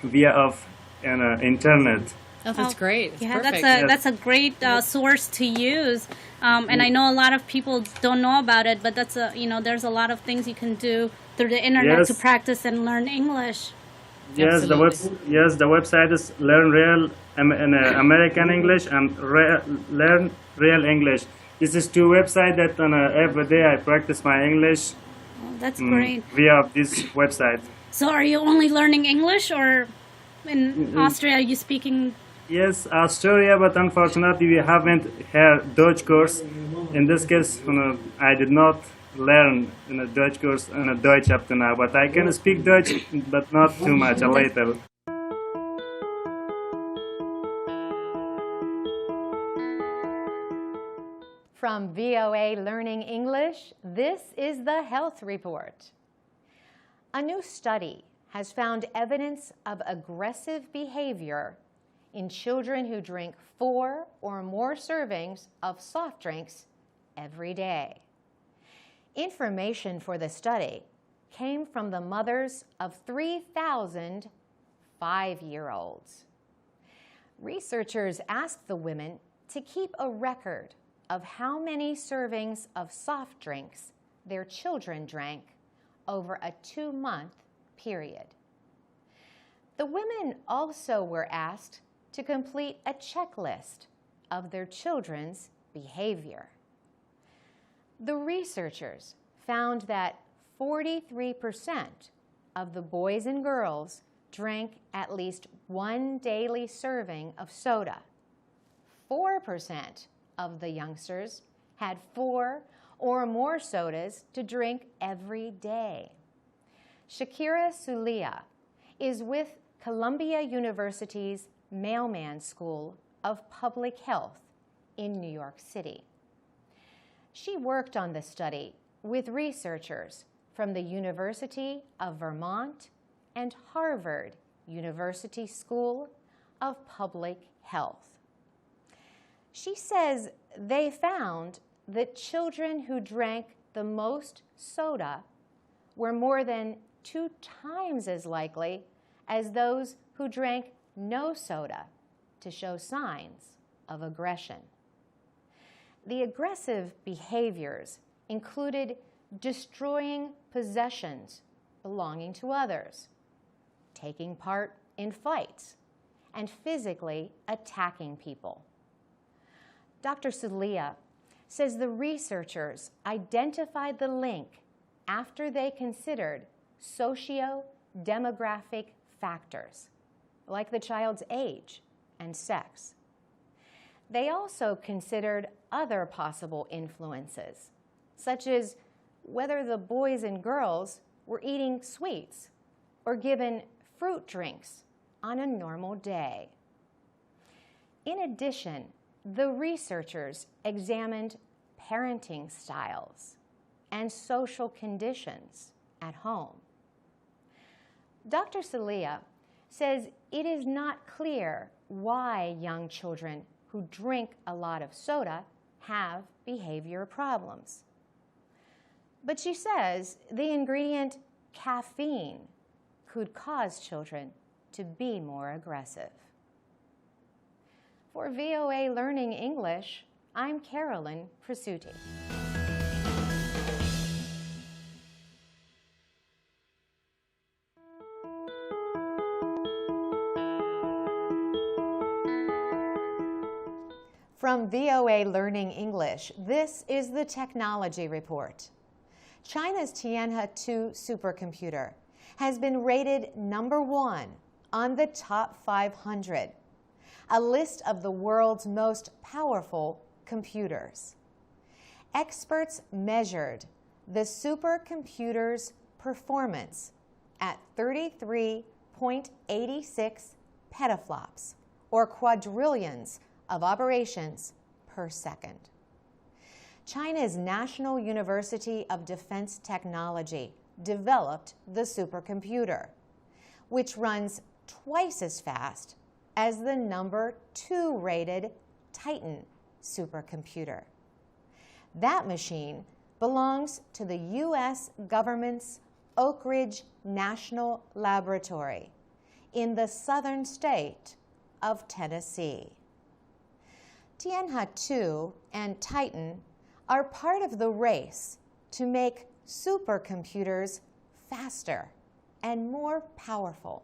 via internet. Oh, that's great. That's perfect. That's a great source to use. And I know a lot of people don't know about it, but that's there's a lot of things you can do through the internet to practice and learn English. Yes, the website is Learn Real American English and Learn Real English. This is two websites that every day I practice my English. Oh, that's great. Via this website. So are you only learning English, or in Austria are you speaking? Yes, Australia, but unfortunately we haven't had Dutch course. In this case, I did not learn in a Dutch course in a Deutsch up to now, but I can speak Dutch, but not too much, a little. From VOA Learning English, this is the Health Report. A new study has found evidence of aggressive behavior in children who drink 4 or more servings of soft drinks every day. Information for the study came from the mothers of 3,000 5-year-olds. Researchers asked the women to keep a record of how many servings of soft drinks their children drank over a 2-month period. The women also were asked to complete a checklist of their children's behavior. The researchers found that 43% of the boys and girls drank at least 1 daily serving of soda. 4% of the youngsters had 4 or more sodas to drink every day. Shakira Sulia is with Columbia University's Mailman School of Public Health in New York City. She worked on the study with researchers from the University of Vermont and Harvard University School of Public Health. She says they found that children who drank the most soda were more than 2 times as likely as those who drank no soda to show signs of aggression. The aggressive behaviors included destroying possessions belonging to others, taking part in fights, and physically attacking people. Dr. Sulia says the researchers identified the link after they considered socio-demographic factors, like the child's age and sex. They also considered other possible influences, such as whether the boys and girls were eating sweets or given fruit drinks on a normal day. In addition, the researchers examined parenting styles and social conditions at home. Dr. Sulia says it is not clear why young children who drink a lot of soda have behavior problems. But she says the ingredient caffeine could cause children to be more aggressive. For VOA Learning English, I'm Carolyn Prasuti. From VOA Learning English, this is the Technology Report. China's Tianhe-2 supercomputer has been rated number 1 on the top 500, a list of the world's most powerful computers. Experts measured the supercomputer's performance at 33.86 petaflops, or quadrillions of operations per second. China's National University of Defense Technology developed the supercomputer, which runs twice as fast as the number 2 rated Titan supercomputer. That machine belongs to the U.S. government's Oak Ridge National Laboratory in the southern state of Tennessee. Tianhe-2 and Titan are part of the race to make supercomputers faster and more powerful.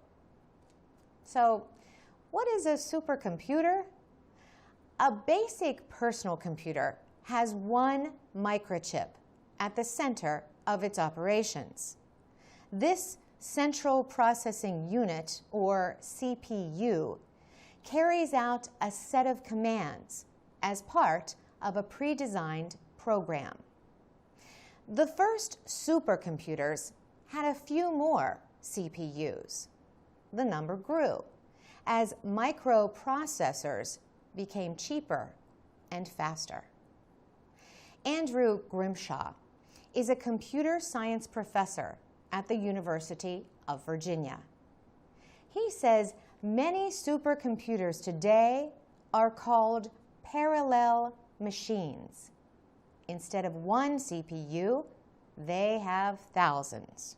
So, what is a supercomputer? A basic personal computer has one microchip at the center of its operations. This central processing unit, or CPU, carries out a set of commands as part of a pre-designed program. The first supercomputers had a few more CPUs. The number grew as microprocessors became cheaper and faster. Andrew Grimshaw is a computer science professor at the University of Virginia. He says many supercomputers today are called parallel machines. Instead of one CPU, they have thousands.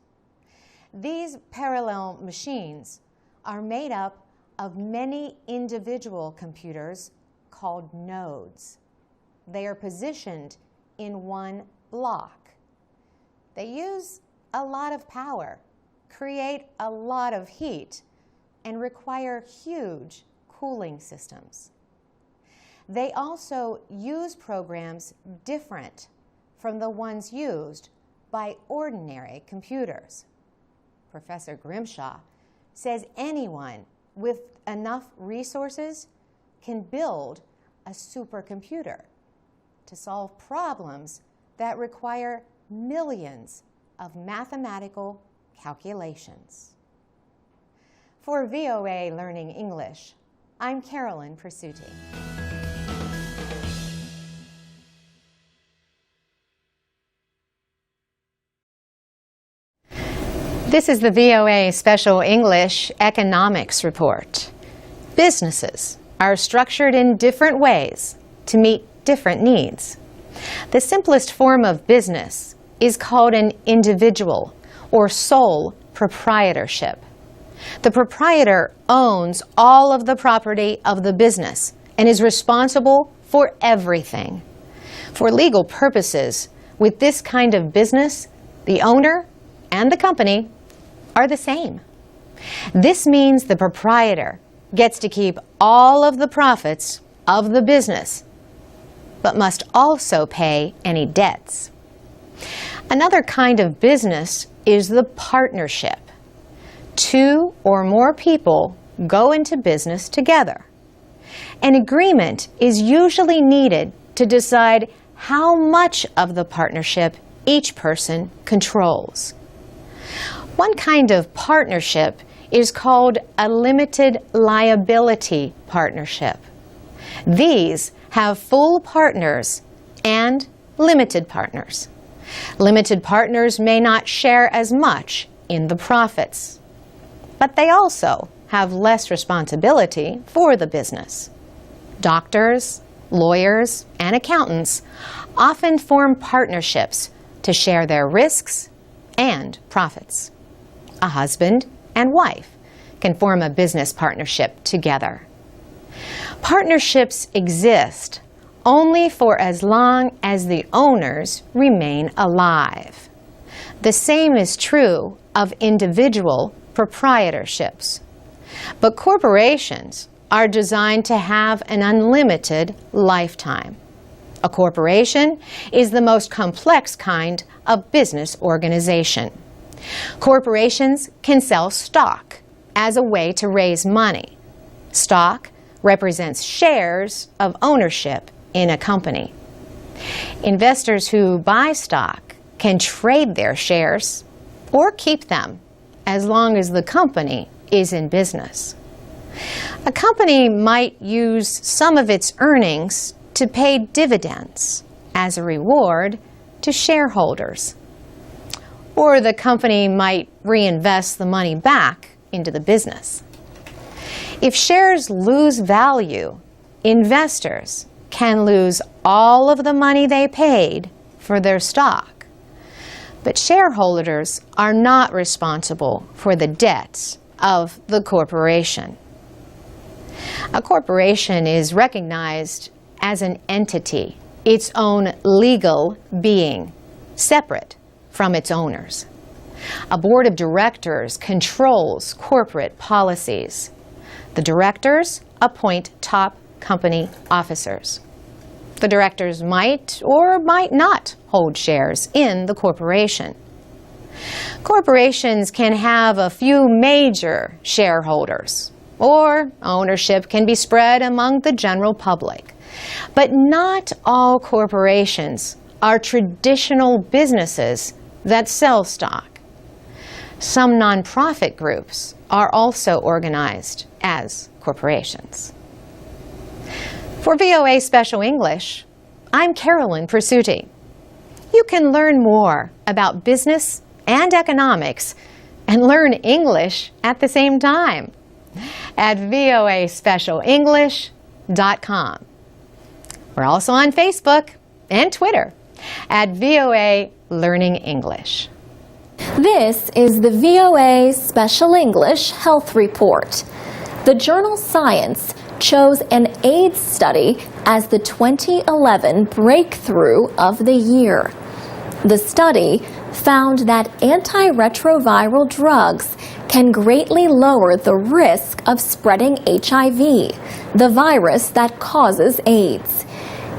These parallel machines are made up of many individual computers called nodes. They are positioned in one block. They use a lot of power, create a lot of heat, and require huge cooling systems. They also use programs different from the ones used by ordinary computers. Professor Grimshaw says anyone with enough resources can build a supercomputer to solve problems that require millions of mathematical calculations. For VOA Learning English, I'm Carolyn Prasuti. This is the VOA Special English Economics Report. Businesses are structured in different ways to meet different needs. The simplest form of business is called an individual or sole proprietorship. The proprietor owns all of the property of the business and is responsible for everything. For legal purposes, with this kind of business, the owner and the company are the same. This means the proprietor gets to keep all of the profits of the business, but must also pay any debts. Another kind of business is the partnership. Two or more people go into business together. An agreement is usually needed to decide how much of the partnership each person controls. One kind of partnership is called a limited liability partnership. These have full partners and limited partners. Limited partners may not share as much in the profits, but they also have less responsibility for the business. Doctors, lawyers, and accountants often form partnerships to share their risks and profits. A husband and wife can form a business partnership together. Partnerships exist only for as long as the owners remain alive. The same is true of individual proprietorships. But corporations are designed to have an unlimited lifetime. A corporation is the most complex kind of business organization. Corporations can sell stock as a way to raise money. Stock represents shares of ownership in a company. Investors who buy stock can trade their shares or keep them as long as the company is in business. A company might use some of its earnings to pay dividends as a reward to shareholders. Or the company might reinvest the money back into the business. If shares lose value, investors can lose all of the money they paid for their stock. But shareholders are not responsible for the debts of the corporation. A corporation is recognized as an entity, its own legal being, separate from its owners. A board of directors controls corporate policies. The directors appoint top company officers. The directors might or might not hold shares in the corporation. Corporations can have a few major shareholders, or ownership can be spread among the general public. But not all corporations are traditional businesses that sell stock. Some nonprofit groups are also organized as corporations. For VOA Special English, I'm Carolyn Persutti. You can learn more about business and economics and learn English at the same time at voaspecialenglish.com. We're also on Facebook and Twitter at VOA Learning English. This is the VOA Special English Health Report. The journal Science chose an AIDS study as the 2011 breakthrough of the year. The study found that antiretroviral drugs can greatly lower the risk of spreading HIV, the virus that causes AIDS.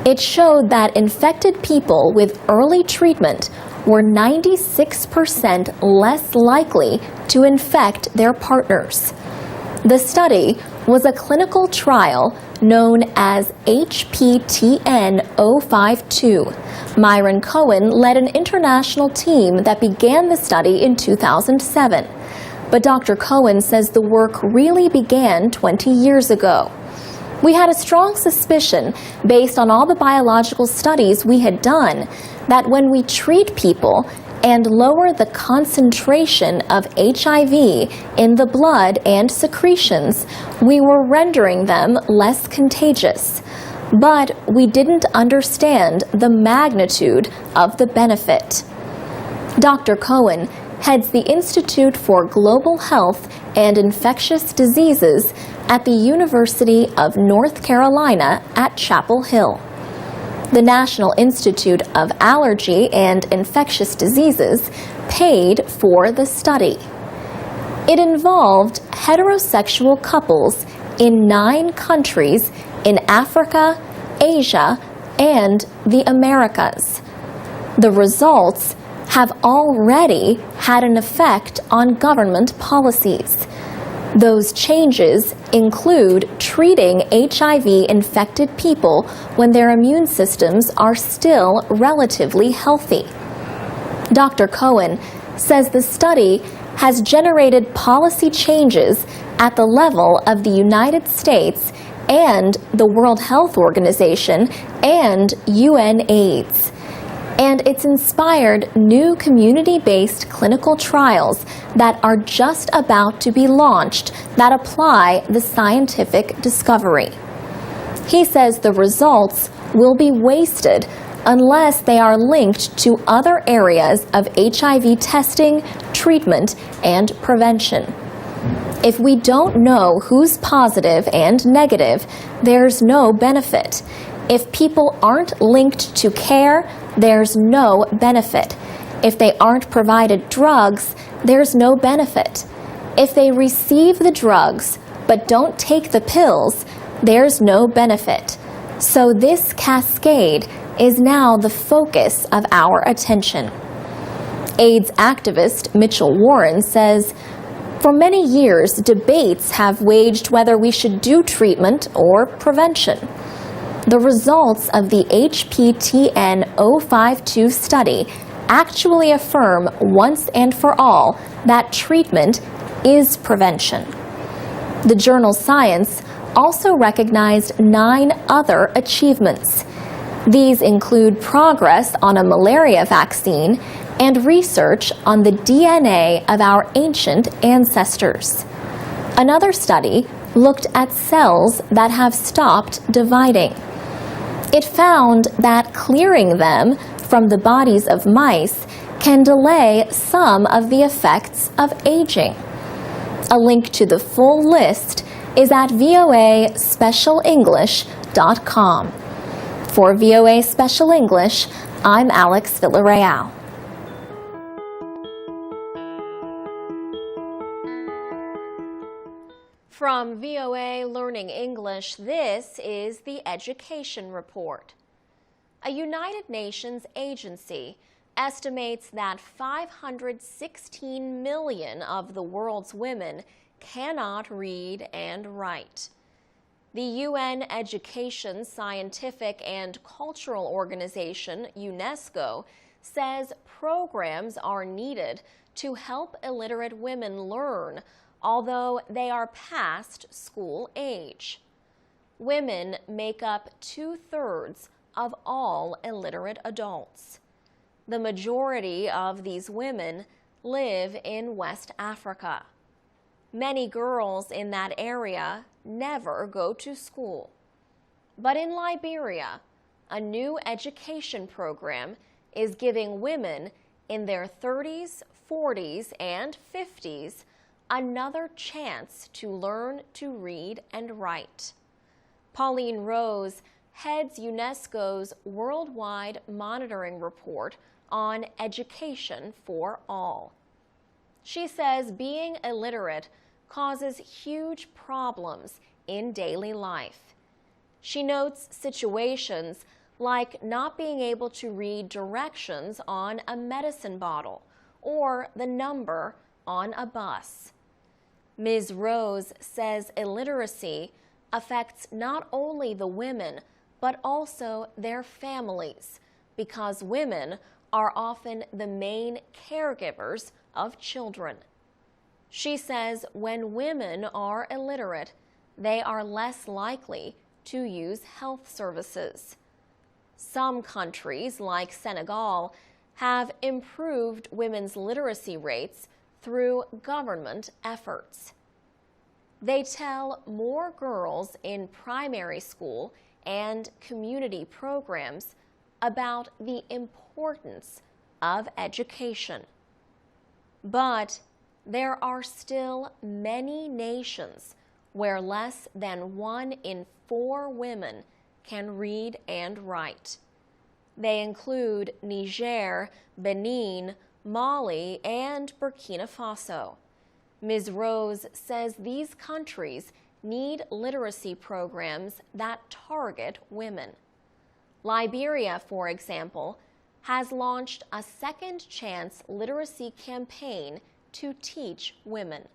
It showed that infected people with early treatment were 96% less likely to infect their partners. The study was a clinical trial known as HPTN-052. Myron Cohen led an international team that began the study in 2007. But Dr. Cohen says the work really began 20 years ago. We had a strong suspicion, based on all the biological studies we had done, that when we treat people, and lower the concentration of HIV in the blood and secretions, we were rendering them less contagious. But we didn't understand the magnitude of the benefit. Dr. Cohen heads the Institute for Global Health and Infectious Diseases at the University of North Carolina at Chapel Hill. The National Institute of Allergy and Infectious Diseases paid for the study. It involved heterosexual couples in 9 countries in Africa, Asia, and the Americas. The results have already had an effect on government policies. Those changes include treating HIV-infected people when their immune systems are still relatively healthy. Dr. Cohen says the study has generated policy changes at the level of the United States and the World Health Organization and UNAIDS. And it's inspired new community-based clinical trials that are just about to be launched that apply the scientific discovery. He says the results will be wasted unless they are linked to other areas of HIV testing, treatment, and prevention. If we don't know who's positive and negative, there's no benefit. If people aren't linked to care, there's no benefit. If they aren't provided drugs, there's no benefit. If they receive the drugs but don't take the pills, there's no benefit. So this cascade is now the focus of our attention. AIDS activist Mitchell Warren says, "For many years, debates have waged whether we should do treatment or prevention. The results of the HPTN 052 study actually affirm once and for all that treatment is prevention." The journal Science also recognized 9 other achievements. These include progress on a malaria vaccine and research on the DNA of our ancient ancestors. Another study looked at cells that have stopped dividing. It found that clearing them from the bodies of mice can delay some of the effects of aging. A link to the full list is at voaspecialenglish.com. For VOA Special English, I'm Alex Villarreal. From VOA Learning English, this is the Education Report. A United Nations agency estimates that 516 million of the world's women cannot read and write. The UN Education, Scientific, and Cultural Organization, UNESCO, says programs are needed to help illiterate women learn, although they are past school age. Women make up 2/3 of all illiterate adults. The majority of these women live in West Africa. Many girls in that area never go to school. But in Liberia, a new education program is giving women in their 30s, 40s, and 50s another chance to learn to read and write. Pauline Rose heads UNESCO's Worldwide Monitoring Report on Education for All. She says being illiterate causes huge problems in daily life. She notes situations like not being able to read directions on a medicine bottle or the number on a bus. Ms. Rose says illiteracy affects not only the women, but also their families, because women are often the main caregivers of children. She says when women are illiterate, they are less likely to use health services. Some countries, like Senegal, have improved women's literacy rates through government efforts. They tell more girls in primary school and community programs about the importance of education. But there are still many nations where less than 1 in 4 women can read and write. They include Niger, Benin, Mali, and Burkina Faso. Ms. Rose says these countries need literacy programs that target women. Liberia, for example, has launched a Second Chance literacy campaign to teach women.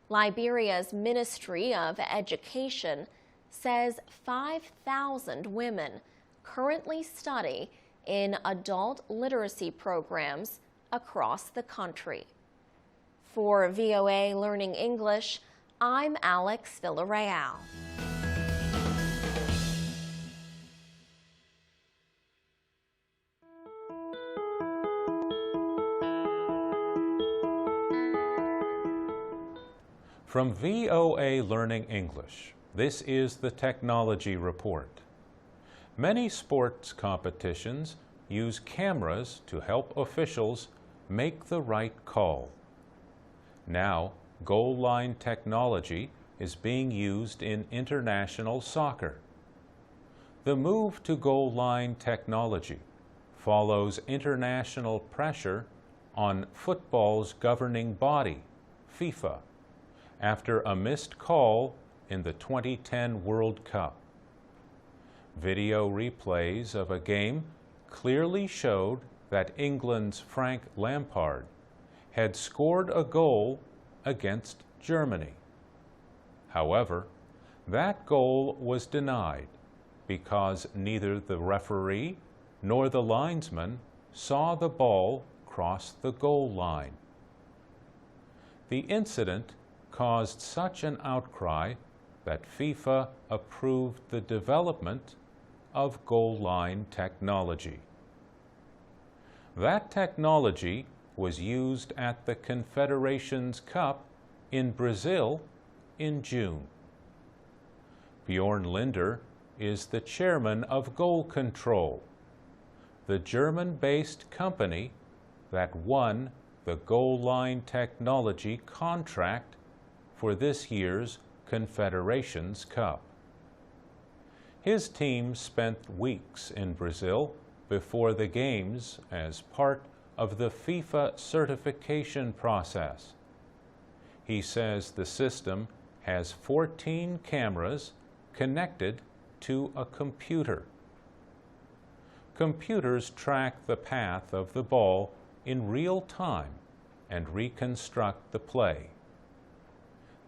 Liberia's Ministry of Education says 5,000 women currently study in adult literacy programs across the country. For VOA Learning English, I'm Alex Villarreal. From VOA Learning English, this is the Technology Report. Many sports competitions use cameras to help officials make the right call. Now, goal line technology is being used in international soccer. The move to goal line technology follows international pressure on football's governing body, FIFA, after a missed call in the 2010 World Cup. Video replays of a game clearly showed that England's Frank Lampard had scored a goal against Germany. However, that goal was denied because neither the referee nor the linesman saw the ball cross the goal line. The incident caused such an outcry that FIFA approved the development of goal line technology. That technology was used at the Confederations Cup in Brazil in June. Bjorn Linder is the chairman of Goal Control, the German-based company that won the goal line technology contract for this year's Confederations Cup. His team spent weeks in Brazil before the games as part of the FIFA certification process. He says the system has 14 cameras connected to a computer. Computers track the path of the ball in real time and reconstruct the play.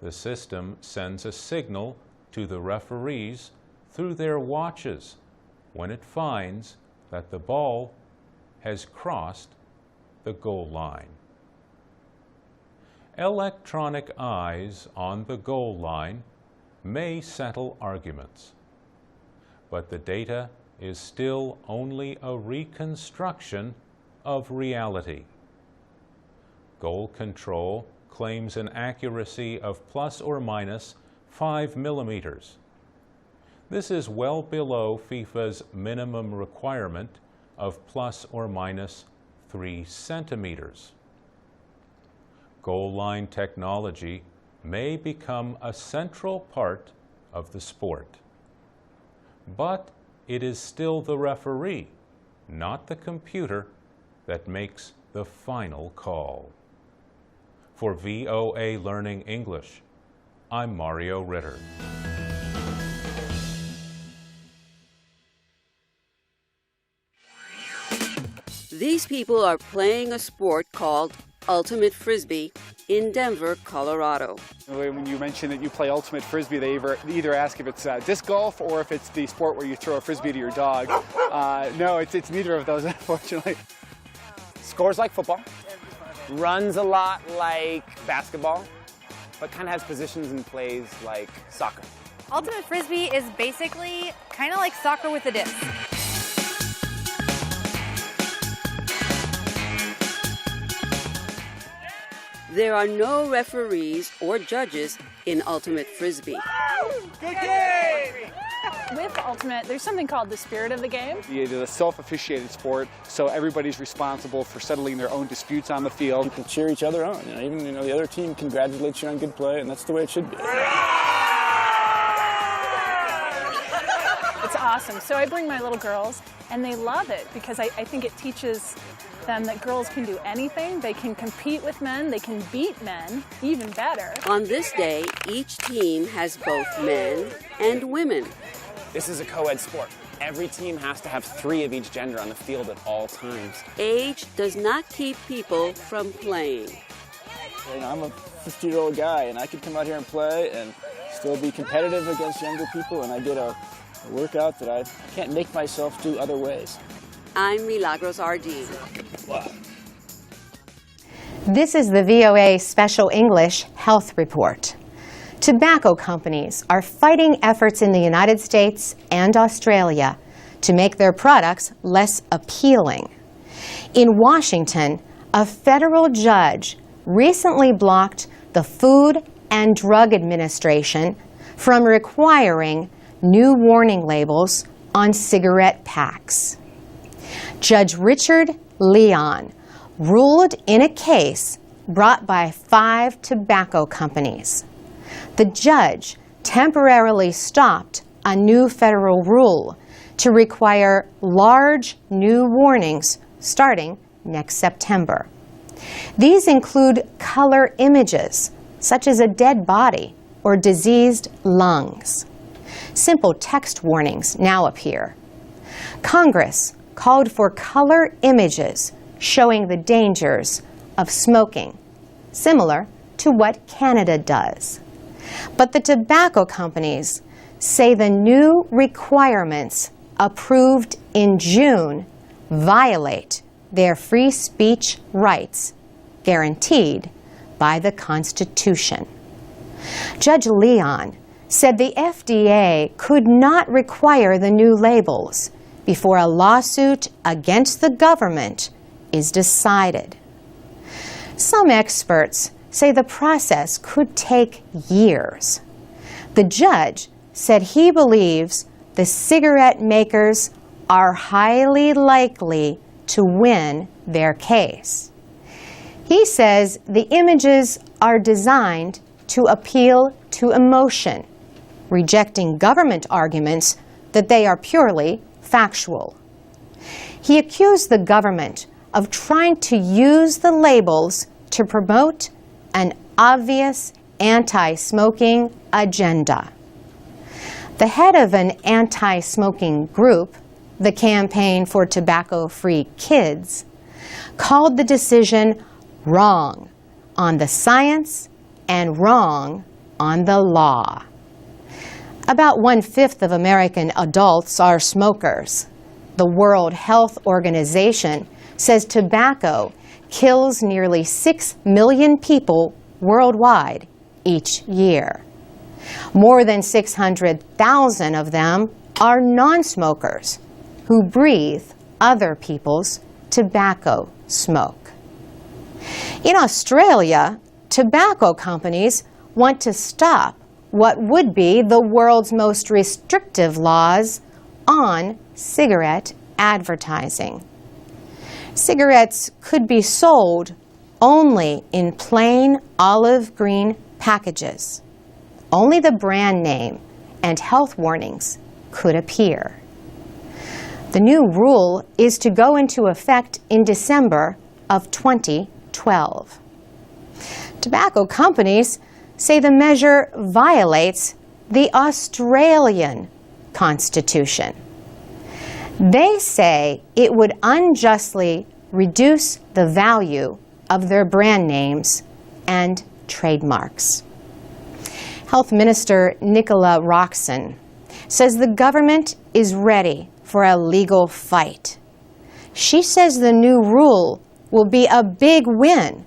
The system sends a signal to the referees through their watches when it finds that the ball has crossed the goal line. Electronic eyes on the goal line may settle arguments, but the data is still only a reconstruction of reality. Goal Control claims an accuracy of plus or minus 5 millimeters. This is well below FIFA's minimum requirement of plus or minus 3 centimeters. Goal line technology may become a central part of the sport. But it is still the referee, not the computer, that makes the final call. For VOA Learning English, I'm Mario Ritter. These people are playing a sport called Ultimate Frisbee in Denver, Colorado. When you mention that you play Ultimate Frisbee, they either ask if it's disc golf or if it's the sport where you throw a Frisbee to your dog. No, it's neither of those, unfortunately. Scores like football, runs a lot like basketball, but kind of has positions and plays like soccer. Ultimate Frisbee is basically kind of like soccer with a disc. There are no referees or judges in Ultimate Frisbee. Good game! With Ultimate, there's something called the spirit of the game. It is a self-officiated sport, so everybody's responsible for settling their own disputes on the field. You can cheer each other on. Even the other team congratulates you on good play, and that's the way it should be. It's awesome. So I bring my little girls, and they love it because I think it teaches them that girls can do anything. They can compete with men. They can beat men even better. On this day, each team has both men and women. This is a co-ed sport. Every team has to have 3 of each gender on the field at all times. Age does not keep people from playing. I'm a 50-year-old guy, and I could come out here and play and still be competitive against younger people, and I get a workout that I can't make myself do other ways. I'm Milagros R.D. Wow. This is the VOA Special English Health Report. Tobacco companies are fighting efforts in the United States and Australia to make their products less appealing. In Washington, a federal judge recently blocked the Food and Drug Administration from requiring new warning labels on cigarette packs. Judge Richard Leon ruled in a case brought by 5 tobacco companies. The judge temporarily stopped a new federal rule to require large new warnings starting next September. These include color images, such as a dead body or diseased lungs. Simple text warnings now appear. Congress called for color images showing the dangers of smoking, similar to what Canada does. But the tobacco companies say the new requirements approved in June violate their free speech rights guaranteed by the Constitution. Judge Leon said the FDA could not require the new labels before a lawsuit against the government is decided. Some experts say the process could take years. The judge said he believes the cigarette makers are highly likely to win their case. He says the images are designed to appeal to emotion, rejecting government arguments that they are purely factual. He accused the government of trying to use the labels to promote an obvious anti-smoking agenda. The head of an anti-smoking group, the Campaign for Tobacco-Free Kids, called the decision wrong on the science and wrong on the law. About 1/5 of American adults are smokers. The World Health Organization says tobacco kills nearly 6 million people worldwide each year. More than 600,000 of them are non-smokers who breathe other people's tobacco smoke. In Australia, tobacco companies want to stop what would be the world's most restrictive laws on cigarette advertising. Cigarettes could be sold only in plain olive green packages. Only the brand name and health warnings could appear. The new rule is to go into effect in December of 2012. Tobacco companies say the measure violates the Australian Constitution. They say it would unjustly reduce the value of their brand names and trademarks. Health Minister Nicola Roxon says the government is ready for a legal fight. She says the new rule will be a big win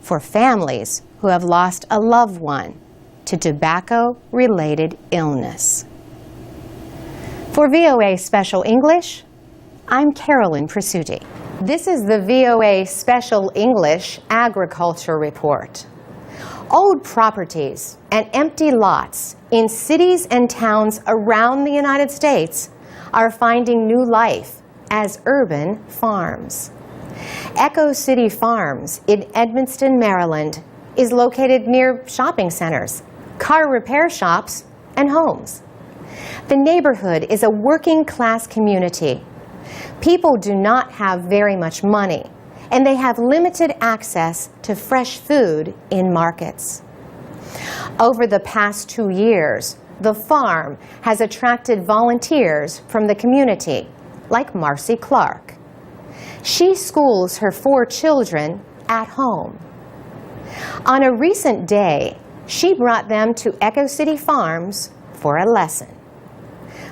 for families who have lost a loved one to tobacco-related illness. For VOA Special English, I'm Carolyn Presutti. This is the VOA Special English Agriculture Report. Old properties and empty lots in cities and towns around the United States are finding new life as urban farms. Echo City Farms in Edmonston, Maryland is located near shopping centers, car repair shops, and homes. The neighborhood is a working-class community. People do not have very much money, and they have limited access to fresh food in markets. Over the past 2 years, the farm has attracted volunteers from the community, like Marcy Clark. She schools her 4 children at home. On a recent day, she brought them to Echo City Farms for a lesson.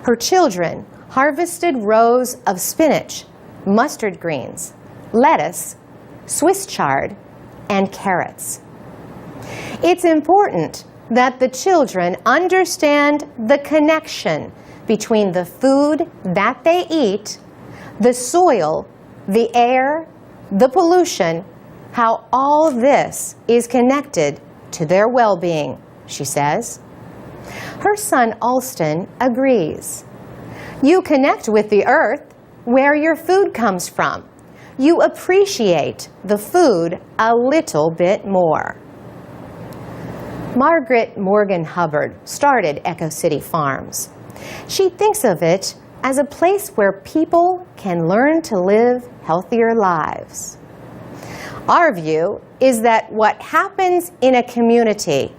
Her children harvested rows of spinach, mustard greens, lettuce, Swiss chard, and carrots. It's important that the children understand the connection between the food that they eat, the soil, the air, the pollution, how all this is connected to their well-being, she says. Her son Alston agrees. You connect with the earth where your food comes from. You appreciate the food a little bit more. Margaret Morgan Hubbard started Echo City Farms. She thinks of it as a place where people can learn to live healthier lives. Our view is that what happens in a community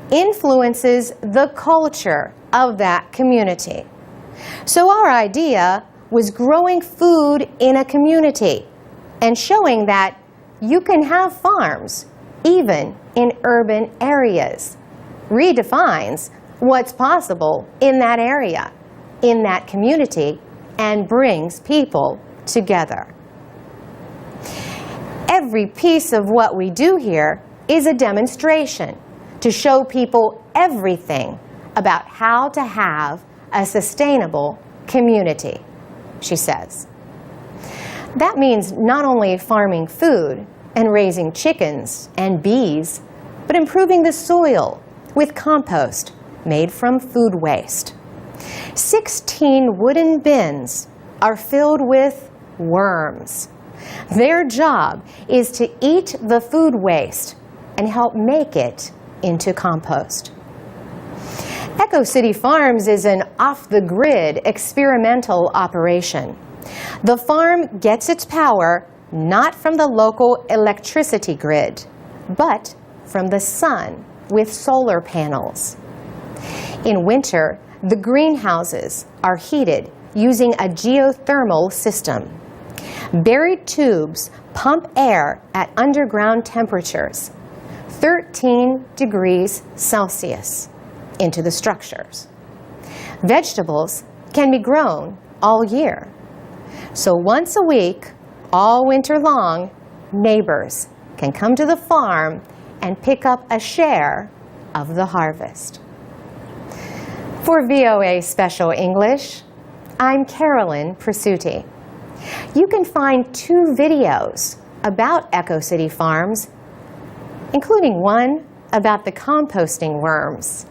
influences the culture of that community. So our idea was growing food in a community and showing that you can have farms even in urban areas. Redefines what's possible in that area, in that community, and brings people together. Every piece of what we do here is a demonstration to show people everything about how to have a sustainable community, she says. That means not only farming food and raising chickens and bees, but improving the soil with compost made from food waste. 16 wooden bins are filled with worms. Their job is to eat the food waste and help make it into compost. Echo City Farms is an off-the-grid experimental operation. The farm gets its power not from the local electricity grid, but from the sun with solar panels. In winter, the greenhouses are heated using a geothermal system. Buried tubes pump air at underground temperatures, 13 degrees Celsius, into the structures. Vegetables can be grown all year. So once a week, all winter long, neighbors can come to the farm and pick up a share of the harvest. For VOA Special English, I'm Carolyn Presutti. You can find 2 videos about Echo City Farms, including one about the composting worms,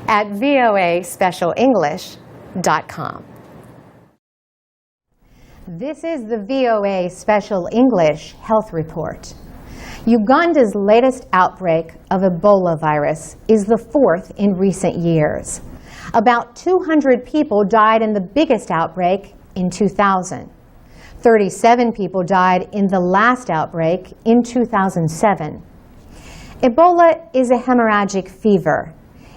at voaspecialenglish.com. This is the VOA Special English Health Report. Uganda's latest outbreak of Ebola virus is the 4th in recent years. About 200 people died in the biggest outbreak in 2000. 37 people died in the last outbreak in 2007. Ebola is a hemorrhagic fever.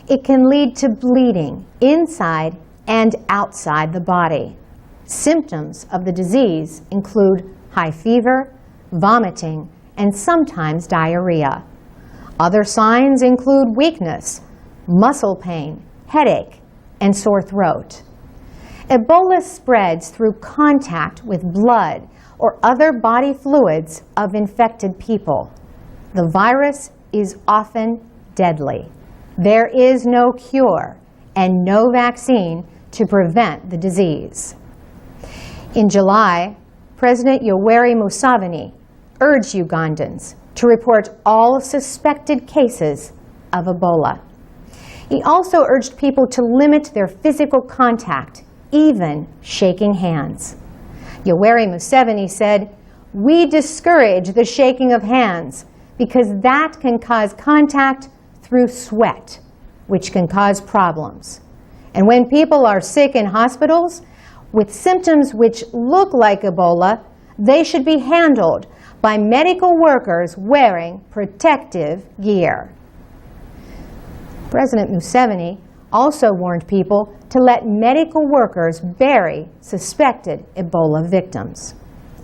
It can lead to bleeding inside and outside the body. Symptoms of the disease include high fever, vomiting, and sometimes diarrhea. Other signs include weakness, muscle pain, headache, and sore throat. Ebola spreads through contact with blood or other body fluids of infected people. The virus is often deadly. There is no cure and no vaccine to prevent the disease. In July, President Yoweri Museveni urged Ugandans to report all suspected cases of Ebola. He also urged people to limit their physical contact, even shaking hands. Yoweri Museveni said, "We discourage the shaking of hands because that can cause contact through sweat, which can cause problems. And when people are sick in hospitals with symptoms which look like Ebola, they should be handled by medical workers wearing protective gear." President Museveni also warned people to let medical workers bury suspected Ebola victims.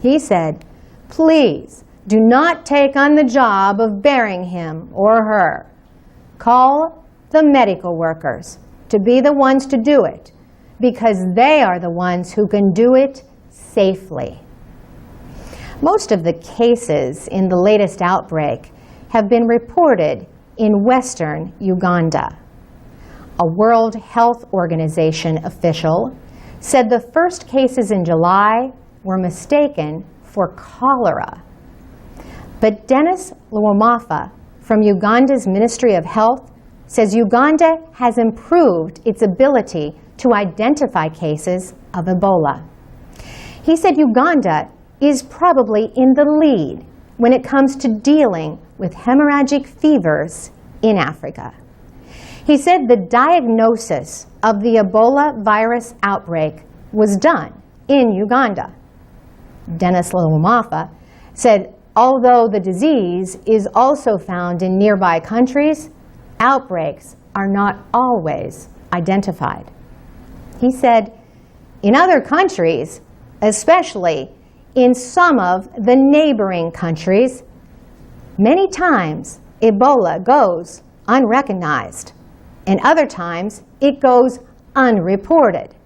He said, "Please do not take on the job of burying him or her. Call the medical workers to be the ones to do it, because they are the ones who can do it safely." Most of the cases in the latest outbreak have been reported in western Uganda. A World Health Organization official said the first cases in July were mistaken for cholera. But Dennis Luomafa from Uganda's Ministry of Health says Uganda has improved its ability to identify cases of Ebola. He said Uganda is probably in the lead when it comes to dealing with hemorrhagic fevers in Africa. He said the diagnosis of the Ebola virus outbreak was done in Uganda. Dennis Luomafa said although the disease is also found in nearby countries, outbreaks are not always identified. He said, in other countries, especially in some of the neighboring countries, many times Ebola goes unrecognized, and other times it goes unreported.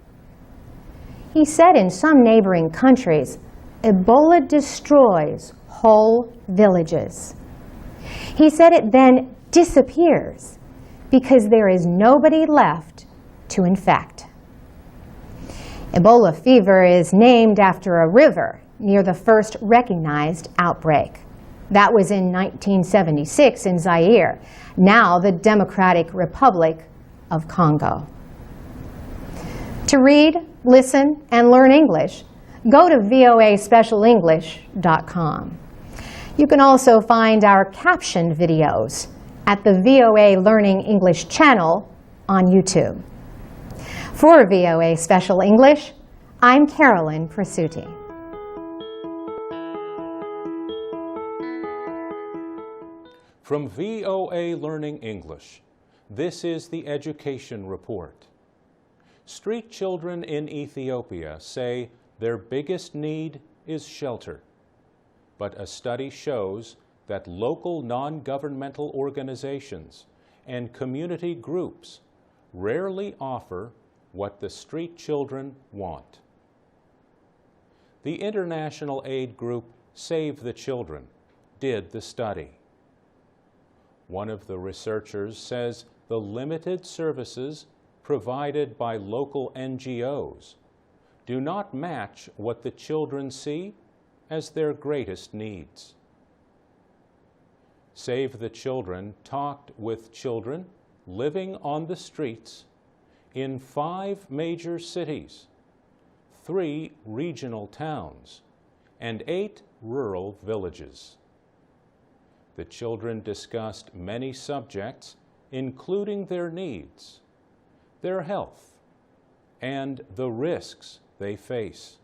He said in some neighboring countries, Ebola destroys whole villages. He said it then disappears because there is nobody left to infect. Ebola fever is named after a river near the first recognized outbreak. That was in 1976 in Zaire, now the Democratic Republic of Congo. To read, listen, and learn English, go to voaspecialenglish.com. You can also find our captioned videos at the VOA Learning English channel on YouTube. For VOA Special English, I'm Carolyn Presutti. From VOA Learning English, this is the Education Report. Street children in Ethiopia say their biggest need is shelter. But a study shows that local non-governmental organizations and community groups rarely offer what the street children want. The international aid group Save the Children did the study. One of the researchers says the limited services provided by local NGOs do not match what the children see as their greatest needs. Save the Children talked with children living on the streets in 5 major cities, 3 regional towns, and 8 rural villages. The children discussed many subjects, including their needs, their health, and the risks they face.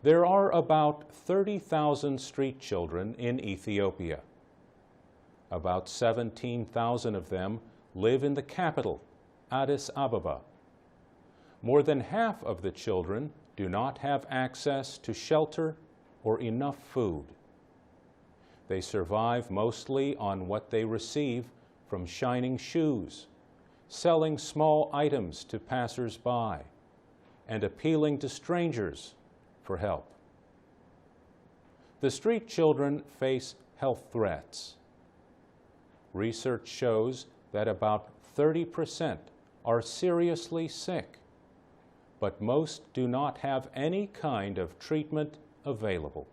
There are about 30,000 street children in Ethiopia. About 17,000 of them live in the capital, Addis Ababa. More than half of the children do not have access to shelter or enough food. They survive mostly on what they receive from shining shoes, selling small items to passers-by, and appealing to strangers for help. The street children face health threats. Research shows that about 30% are seriously sick. but most do not have any kind of treatment available.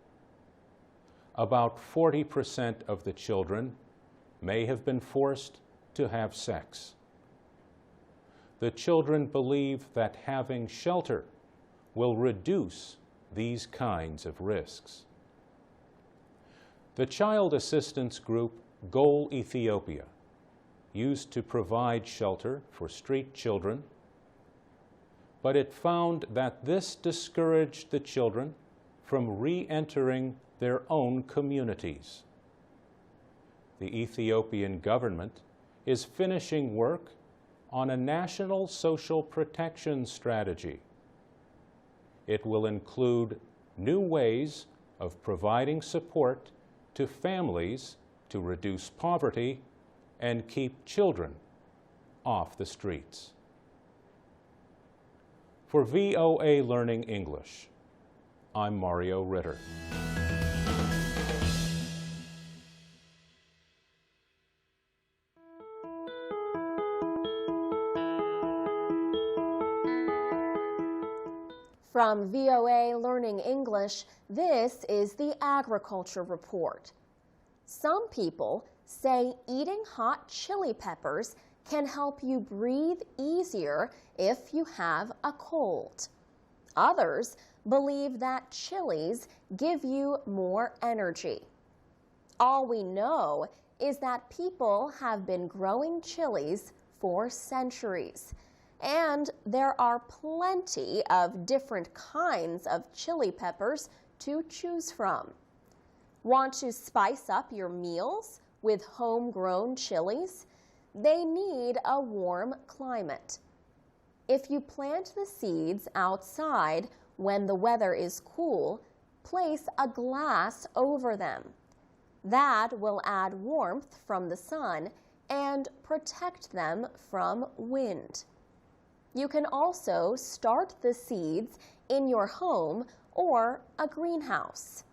About 40% of the children may have been forced to have sex. The children believe that having shelter will reduce these kinds of risks. The child assistance group Goal Ethiopia used to provide shelter for street children, but it found that this discouraged the children from re-entering their own communities. The Ethiopian government is finishing work on a national social protection strategy. It will include new ways of providing support to families to reduce poverty and keep children off the streets. For VOA Learning English, I'm Mario Ritter. From VOA Learning English, this is the Agriculture Report. Some people say eating hot chili peppers can help you breathe easier if you have a cold. Others believe that chilies give you more energy. All we know is that people have been growing chilies for centuries, and there are plenty of different kinds of chili peppers to choose from. Want to spice up your meals with homegrown chilies? They need a warm climate. If you plant the seeds outside when the weather is cool, place a glass over them. That will add warmth from the sun and protect them from wind. You can also start the seeds in your home or a greenhouse.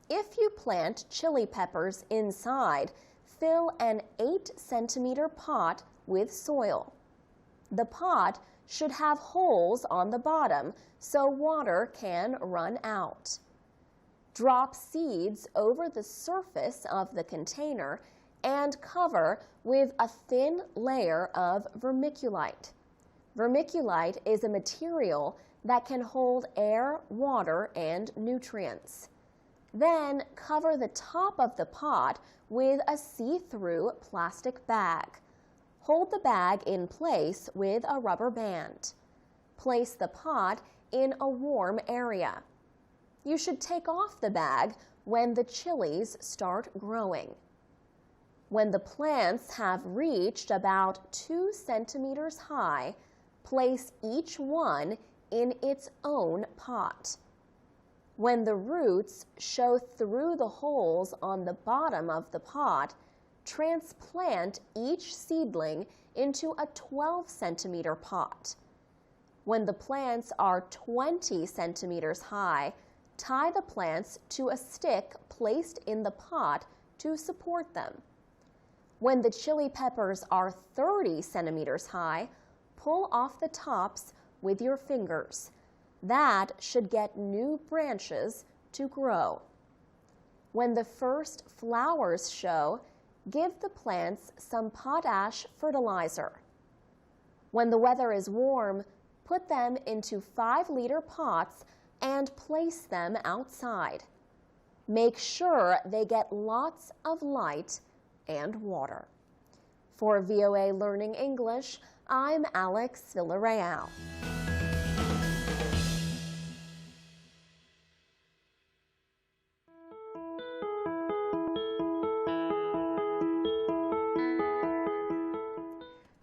If you plant chili peppers inside, fill an 8-centimeter pot with soil. The pot should have holes on the bottom so water can run out. Drop seeds over the surface of the container and cover with a thin layer of vermiculite. Vermiculite is a material that can hold air, water, and nutrients. Then cover the top of the pot with a see-through plastic bag. Hold the bag in place with a rubber band. Place the pot in a warm area. You should take off the bag when the chilies start growing. When the plants have reached about 2 centimeters high, place each one in its own pot. When the roots show through the holes on the bottom of the pot, transplant each seedling into a 12-centimeter pot. When the plants are 20 centimeters high, tie the plants to a stick placed in the pot to support them. When the chili peppers are 30 centimeters high, pull off the tops with your fingers. That should get new branches to grow. When the first flowers show, give the plants some potash fertilizer. When the weather is warm, put them into 5-liter pots and place them outside. Make sure they get lots of light and water. For VOA Learning English, I'm Alex Villarreal.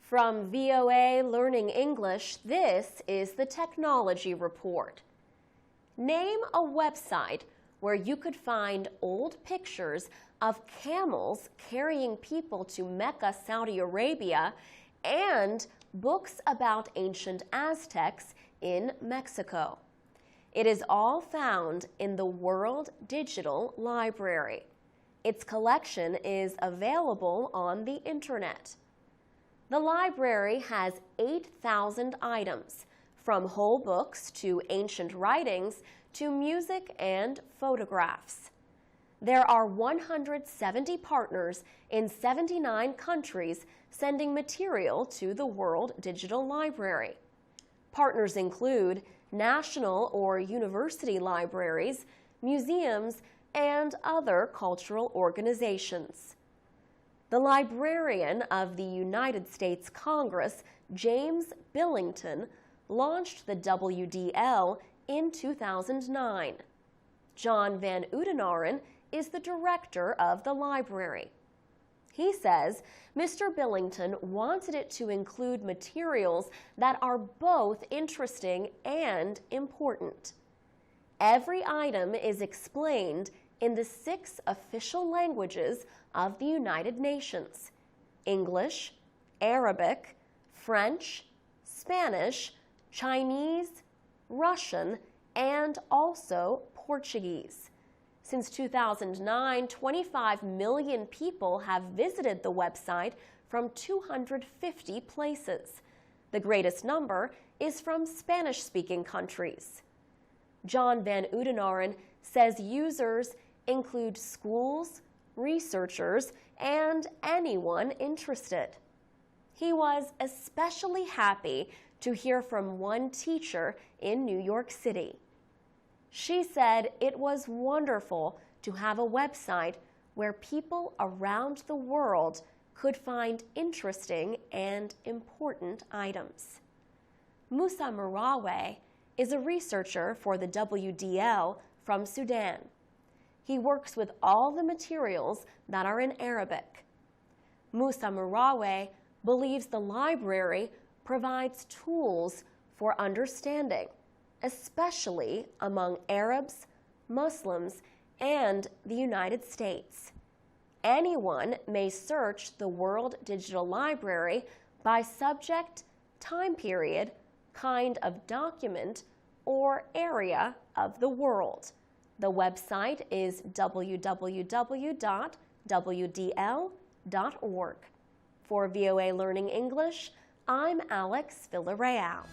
From VOA Learning English, this is the Technology Report. Name a website where you could find old pictures of camels carrying people to Mecca, Saudi Arabia, and books about ancient Aztecs in Mexico. It is all found in the World Digital Library. Its collection is available on the internet. The library has 8,000 items, from whole books to ancient writings to music and photographs. There are 170 partners in 79 countries sending material to the World Digital Library. Partners include national or university libraries, museums, and other cultural organizations. The librarian of the United States Congress, James Billington, launched the WDL in 2009. John Van Oudenaren is the director of the library. He says Mr. Billington wanted it to include materials that are both interesting and important. Every item is explained in the 6 official languages of the United Nations: English, Arabic, French, Spanish, Chinese, Russian, and also Portuguese. Since 2009, 25 million people have visited the website from 250 places. The greatest number is from Spanish-speaking countries. John Van Oudenaren says users include schools, researchers, and anyone interested. He was especially happy to hear from one teacher in New York City. She said it was wonderful to have a website where people around the world could find interesting and important items. Musa Marawe is a researcher for the WDL from Sudan. He works with all the materials that are in Arabic. Musa Marawe believes the library provides tools for understanding, especially among Arabs, Muslims, and the United States. Anyone may search the World Digital Library by subject, time period, kind of document, or area of the world. The website is www.wdl.org. For VOA Learning English, I'm Alex Villarreal.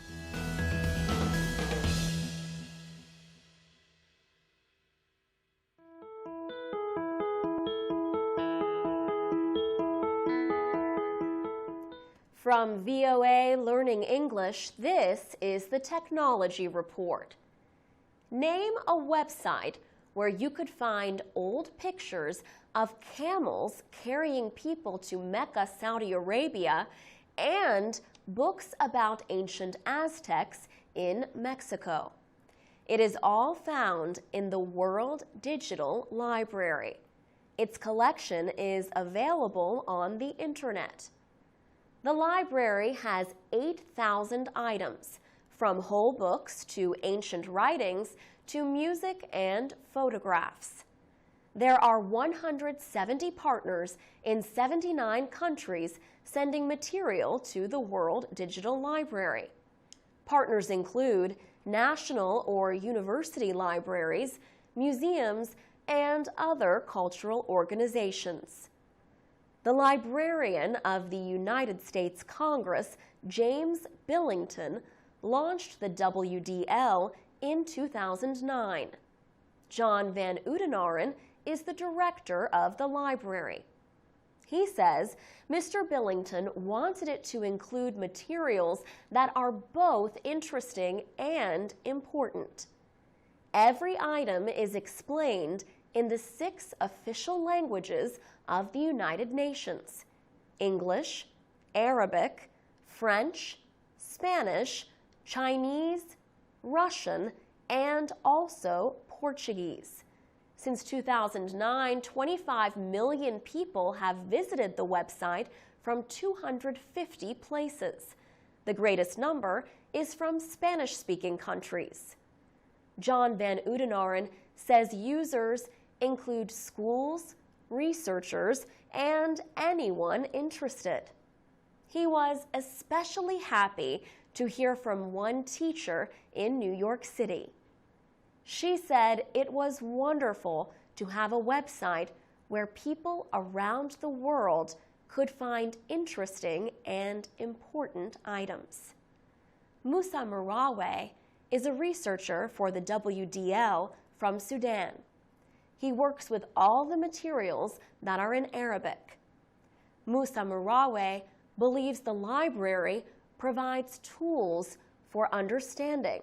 From VOA Learning English, this is the Technology Report. Name a website where you could find old pictures of camels carrying people to Mecca, Saudi Arabia, and books about ancient Aztecs in Mexico. It is all found in the World Digital Library. Its collection is available on the internet. The library has 8,000 items, from whole books to ancient writings to music and photographs. There are 170 partners in 79 countries sending material to the World Digital Library. Partners include national or university libraries, museums, and other cultural organizations. The librarian of the United States Congress, James Billington, launched the WDL in 2009. John Van Oudenaren is the director of the library. He says Mr. Billington wanted it to include materials that are both interesting and important. Every item is explained in the 6 official languages of the United Nations: English, Arabic, French, Spanish, Chinese, Russian, and also Portuguese. Since 2009, 25 million people have visited the website from 250 places. The greatest number is from Spanish-speaking countries. John Van Oudenaren says users include schools, researchers, and anyone interested. He was especially happy to hear from one teacher in New York City. She said it was wonderful to have a website where people around the world could find interesting and important items. Musa Marawe is a researcher for the WDL from Sudan. He works with all the materials that are in Arabic. Musa Marawe believes the library provides tools for understanding,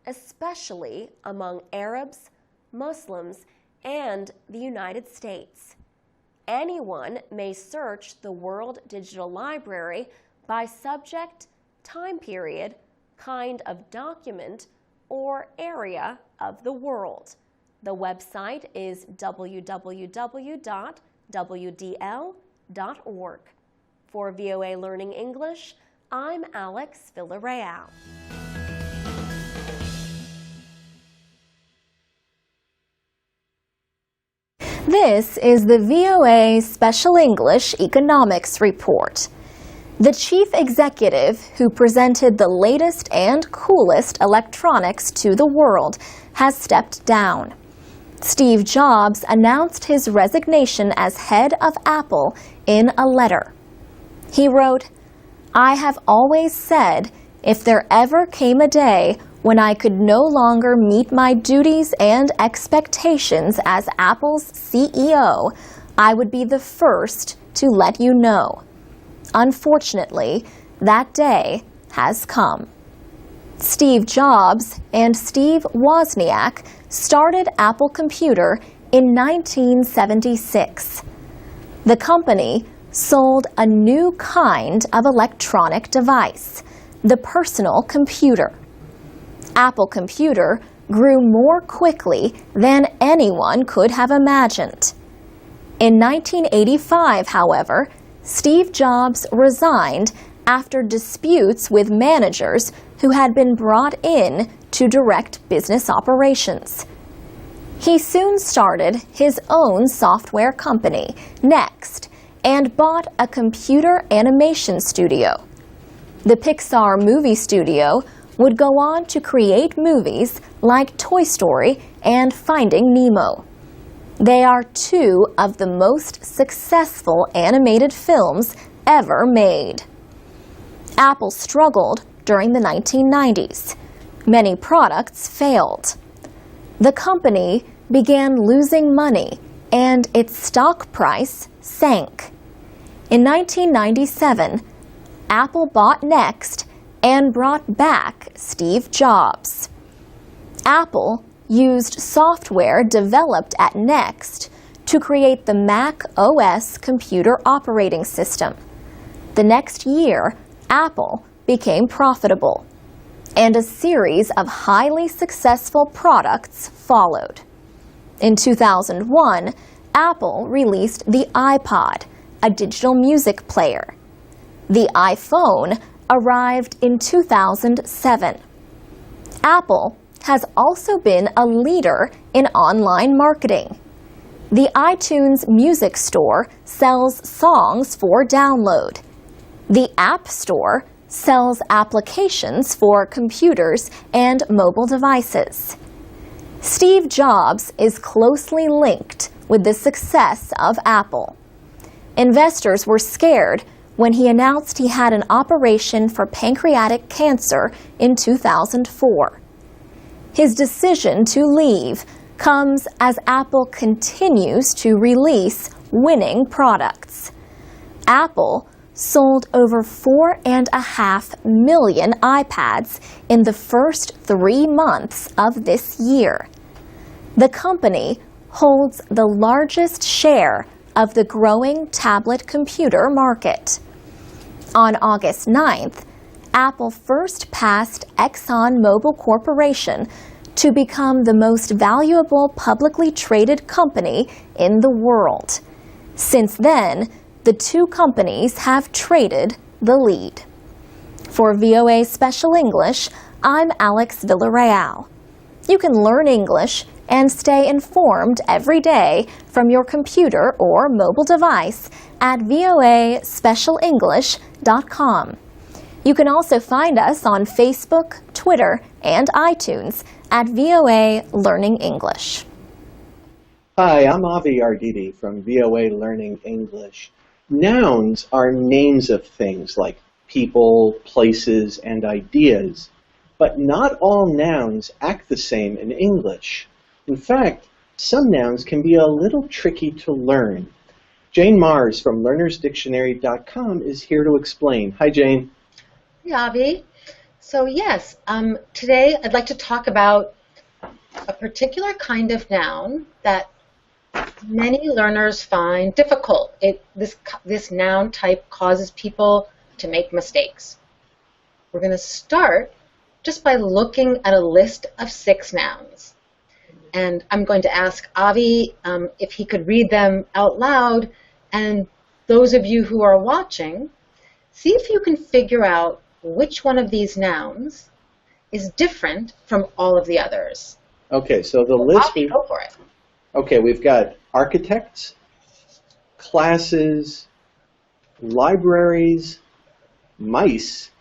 especially among Arabs, Muslims, and the United States. Anyone may search the World Digital Library by subject, time period, kind of document, or area of the world. The website is www.wdl.org. For VOA Learning English, I'm Alex Villarreal. This is the VOA Special English Economics Report. The chief executive who presented the latest and coolest electronics to the world has stepped down. Steve Jobs announced his resignation as head of Apple in a letter. He wrote, "I have always said if there ever came a day when I could no longer meet my duties and expectations as Apple's CEO, I would be the first to let you know. Unfortunately, that day has come." Steve Jobs and Steve Wozniak started Apple Computer in 1976. The company sold a new kind of electronic device, the personal computer. Apple Computer grew more quickly than anyone could have imagined. In 1985, however, Steve Jobs resigned after disputes with managers who had been brought in to direct business operations. He soon started his own software company, Next, and bought a computer animation studio. The Pixar movie studio would go on to create movies like Toy Story and Finding Nemo. They are two of the most successful animated films ever made. Apple struggled during the 1990s. Many products failed. The company began losing money and its stock price sank. In 1997, Apple bought Next and brought back Steve Jobs. Apple used software developed at Next to create the Mac OS computer operating system. The next year, Apple became profitable, and a series of highly successful products followed. In 2001, Apple released the iPod, a digital music player. The iPhone arrived in 2007. Apple has also been a leader in online marketing. The iTunes Music Store sells songs for download. The App Store sells applications for computers and mobile devices. Steve Jobs is closely linked with the success of Apple. Investors were scared when he announced he had an operation for pancreatic cancer in 2004. His decision to leave comes as Apple continues to release winning products. Apple sold over 4.5 million iPads in the first 3 months of this year. The company holds the largest share of the growing tablet computer market. On August 9th, Apple first passed ExxonMobil Corporation to become the most valuable publicly traded company in the world. Since then, the two companies have traded the lead. For VOA Special English, I'm Alex Villarreal. You can learn English and stay informed every day from your computer or mobile device at voaspecialenglish.com. You can also find us on Facebook, Twitter, and iTunes at VOA Learning English. Hi, I'm Avi Arditi from VOA Learning English. Nouns are names of things like people, places, and ideas. But not all nouns act the same in English. In fact, some nouns can be a little tricky to learn. Jane Mars from learnersdictionary.com is here to explain. Hi, Jane. Hey, Avi. So yes, today I'd like to talk about a particular kind of noun that many learners find difficult. This noun type causes people to make mistakes. We're going to start just by looking at a list of 6 nouns. And I'm going to ask Avi if he could read them out loud, and those of you who are watching, see if you can figure out which one of these nouns is different from all of the others. Okay, so the list... Avi, go for it. Okay, we've got architects, classes, libraries, mice,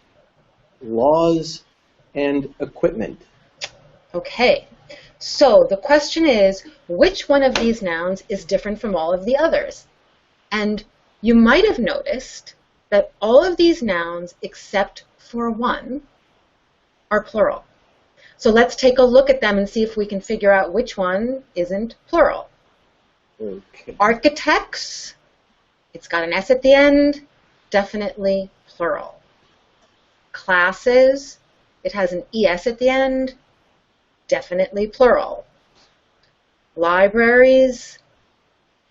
laws, and equipment. Okay, so the question is, which one of these nouns is different from all of the others? And you might have noticed that all of these nouns, except for one, are plural. So let's take a look at them and see if we can figure out which one isn't plural. Okay. Architects, it's got an S at the end, definitely plural. Classes, it has an ES at the end, definitely plural. Libraries,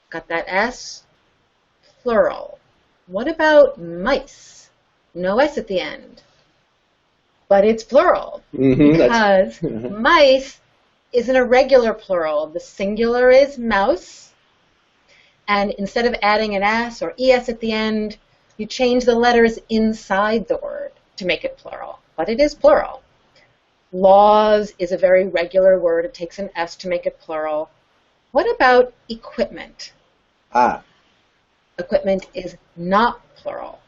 got that S, plural. What about mice? No S at the end, but it's plural because mice is an irregular plural. The singular is mouse, and instead of adding an S or ES at the end, you change the letters inside the word to make it plural, but it is plural. Laws is a very regular word. It takes an S to make it plural. What about equipment? Equipment is not plural.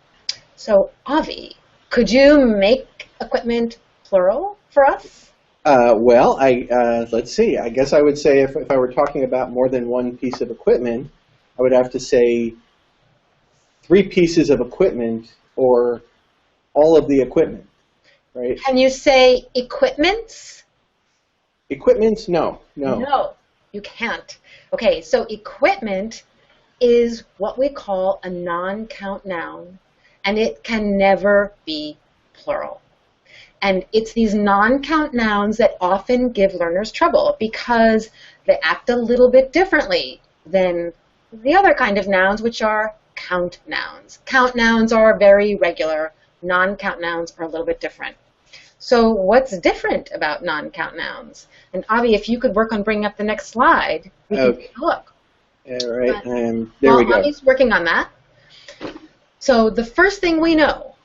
So, Avi, could you make equipment plural for us? Well, let's see. I guess I would say if I were talking about more than one piece of equipment, I would have to say 3 pieces of equipment or all of the equipment, right? Can you say equipments? Equipments? No. No, you can't. Okay, so equipment is what we call a non-count noun, and it can never be plural. And it's these non-count nouns that often give learners trouble because they act a little bit differently than the other kind of nouns, which are count nouns. Count nouns are very regular. Non-count nouns are a little bit different. So what's different about non-count nouns? And Avi, if you could work on bringing up the next slide, we can take a look. All right, there we go. Avi's working on that. So the first thing we know.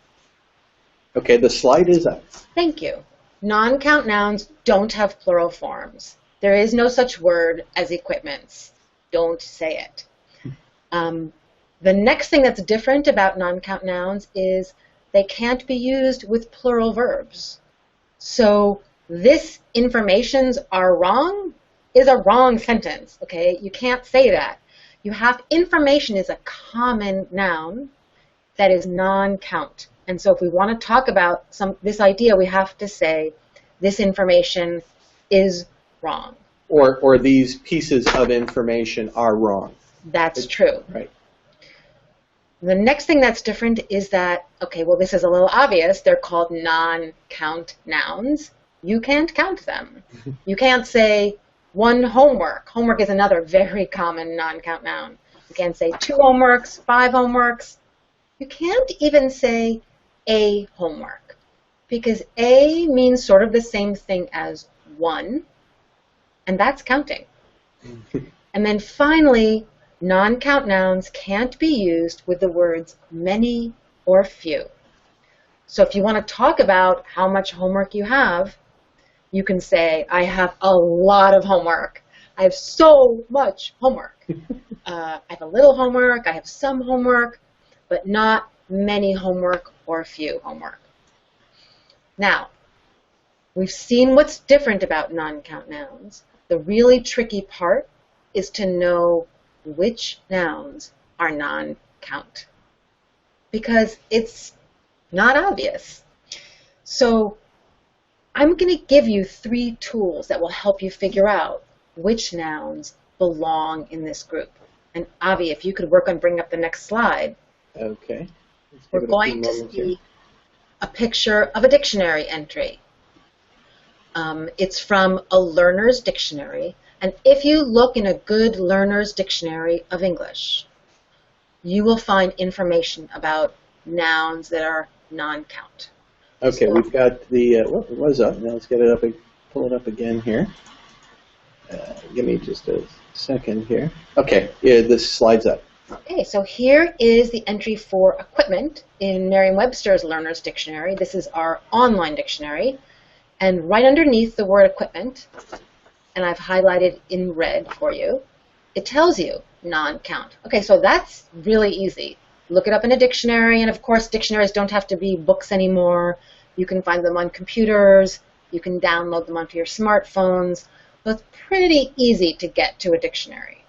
Okay, the slide is up. Thank you. Non-count nouns don't have plural forms. There is no such word as equipments. Don't say it. The next thing that's different about non-count nouns is they can't be used with plural verbs. So this informations are wrong is a wrong sentence, okay? You can't say that. Information is a common noun that is non-count. And so if we want to talk about this idea, we have to say this information is wrong. Or these pieces of information are wrong. That's true. Right. The next thing that's different is that, okay, well, this is a little obvious. They're called non-count nouns. You can't count them. You can't say one homework. Homework is another very common non-count noun. You can't say 2 homeworks, 5 homeworks. You can't even say a homework because a means sort of the same thing as 1, and that's counting. And then finally, non-count nouns can't be used with the words many or few. So if you want to talk about how much homework you have, you can say, I have a lot of homework. I have so much homework. I have a little homework, I have some homework, but not many homework or few homework. Now, we've seen what's different about non-count nouns. The really tricky part is to know which nouns are non-count because it's not obvious. So I'm going to give you 3 tools that will help you figure out which nouns belong in this group. And Avi, if you could work on bringing up the next slide. Okay. We're going to see a picture of a dictionary entry. It's from a learner's dictionary. And if you look in a good learner's dictionary of English, you will find information about nouns that are non-count. Okay, we've got the, what was up? Now let's get it up, pull it up again here. Give me just a second here. Okay, yeah, this slides up. Okay, so here is the entry for equipment in Merriam-Webster's Learner's Dictionary. This is our online dictionary. And right underneath the word equipment, and I've highlighted in red for you, it tells you non-count. Okay, so that's really easy. Look it up in a dictionary, and of course dictionaries don't have to be books anymore. You can find them on computers, you can download them onto your smartphones. So it's pretty easy to get to a dictionary.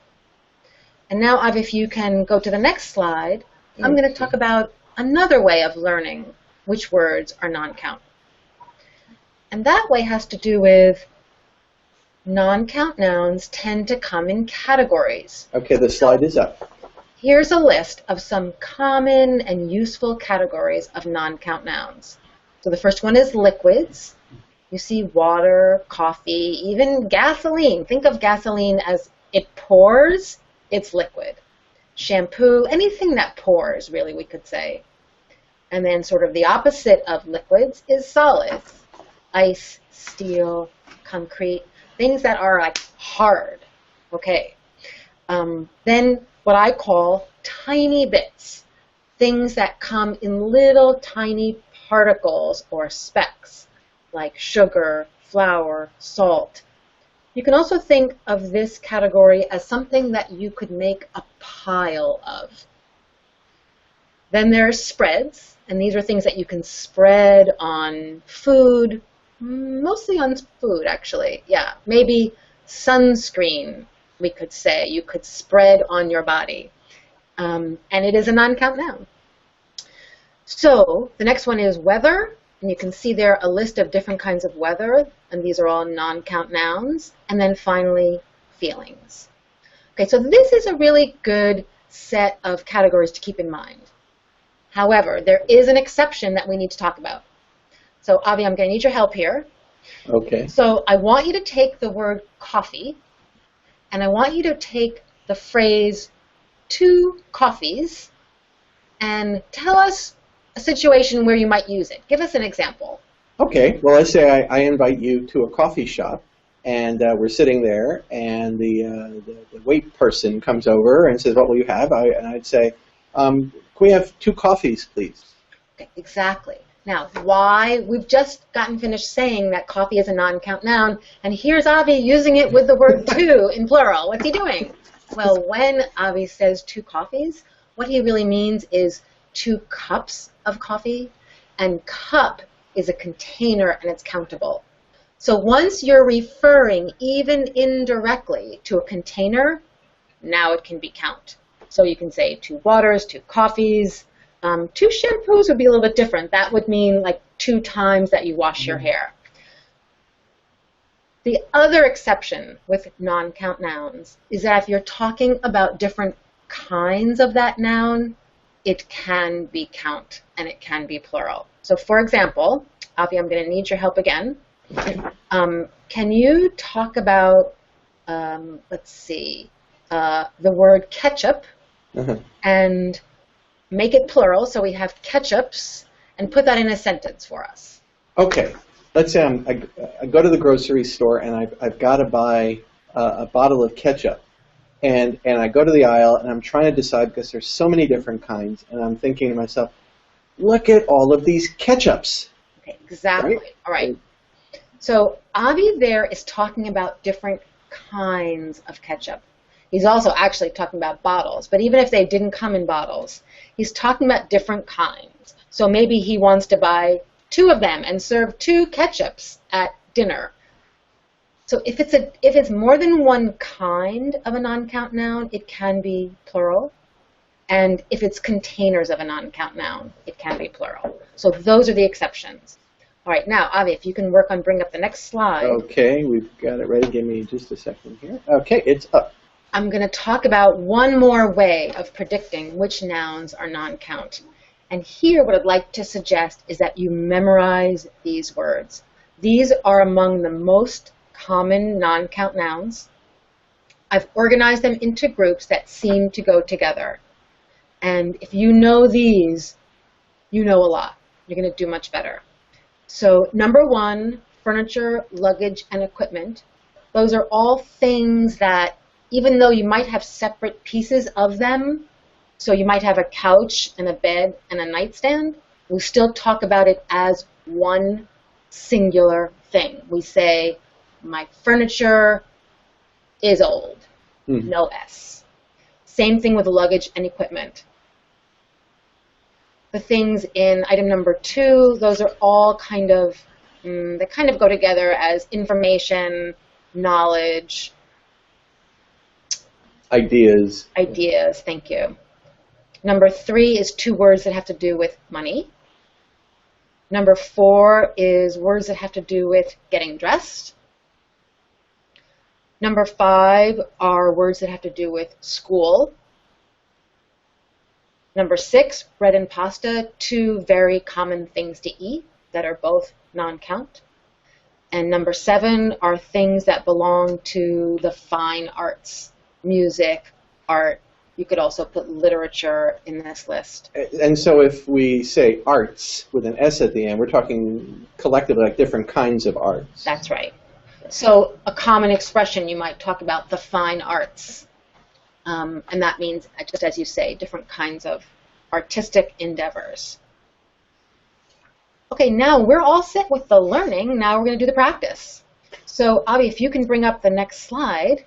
And now, Avi, if you can go to the next slide, I'm going to talk about another way of learning which words are non-count. And that way has to do with non-count nouns tend to come in categories. Okay, the slide is up. Here's a list of some common and useful categories of non-count nouns. So the first one is liquids. You see water, coffee, even gasoline. Think of gasoline as it pours, it's liquid. Shampoo, anything that pours, really, we could say. And then sort of the opposite of liquids is solids. Ice, steel, concrete, things that are like hard. Okay. Then what I call tiny bits, things that come in little tiny particles or specks, like sugar, flour, salt. You can also think of this category as something that you could make a pile of. Then there's spreads, and these are things that you can spread on food, mostly on food actually, yeah. Maybe sunscreen, we could say, you could spread on your body. And it is a non-count noun. So the next one is weather. And you can see there a list of different kinds of weather, and these are all non-count nouns. And then finally, feelings. Okay, so this is a really good set of categories to keep in mind. However, there is an exception that we need to talk about. So Avi, I'm going to need your help here. Okay. So I want you to take the word coffee, and I want you to take the phrase 2 coffees, and tell us a situation where you might use it. Give us an example. Okay, well, let's say I invite you to a coffee shop, and we're sitting there, and the wait person comes over and says, what will you have? And I'd say, can we have 2 coffees, please? Okay, exactly. Now, why? We've just gotten finished saying that coffee is a non-count noun, and here's Avi using it with the word 2 in plural. What's he doing? Well, when Avi says 2 coffees, what he really means is 2 cups of coffee, and cup is a container and it's countable. So once you're referring even indirectly to a container, now it can be count. So you can say 2 waters, 2 coffees, 2 shampoos would be a little bit different. That would mean like 2 times that you wash your hair. The other exception with non-count nouns is that if you're talking about different kinds of that noun, it can be count and it can be plural. So for example, Avi, I'm going to need your help again. Can you talk about, let's see, the word ketchup and make it plural, so we have ketchups, and put that in a sentence for us. Okay, let's say I go to the grocery store and I've got to buy a bottle of ketchup. And I go to the aisle and I'm trying to decide because there's so many different kinds, and I'm thinking to myself, look at all of these ketchups. Okay, exactly. Right? All right. So Avi there is talking about different kinds of ketchup. He's also actually talking about bottles, but even if they didn't come in bottles, he's talking about different kinds. So maybe he wants to buy 2 of them and serve 2 ketchups at dinner. So if it's more than one kind of a non-count noun, it can be plural. And if it's containers of a non-count noun, it can be plural. So those are the exceptions. All right, now, Avi, if you can work on bring up the next slide. Okay, we've got it ready. Give me just a second here. Okay, it's up. I'm going to talk about one more way of predicting which nouns are non-count. And here what I'd like to suggest is that you memorize these words. These are among the most common non-count nouns. I've organized them into groups that seem to go together. And if you know these, you know a lot. You're going to do much better. So number one, furniture, luggage, and equipment. Those are all things that, even though you might have separate pieces of them, so you might have a couch and a bed and a nightstand, we still talk about it as one singular thing. We say, my furniture is old, no S. Same thing with luggage and equipment. The things in item number 2, those are all kind of, they kind of go together as information, knowledge. Ideas. Ideas, thank you. Number 3 is 2 words that have to do with money. Number 4 is words that have to do with getting dressed. Number 5 are words that have to do with school. Number 6, bread and pasta, 2 very common things to eat that are both non-count. And number 7 are things that belong to the fine arts, music, art. You could also put literature in this list. And so if we say arts with an S at the end, we're talking collectively like different kinds of arts. That's right. So a common expression, you might talk about the fine arts. And that means, just as you say, different kinds of artistic endeavors. Okay, now we're all set with the learning. Now we're going to do the practice. So, Avi, if you can bring up the next slide.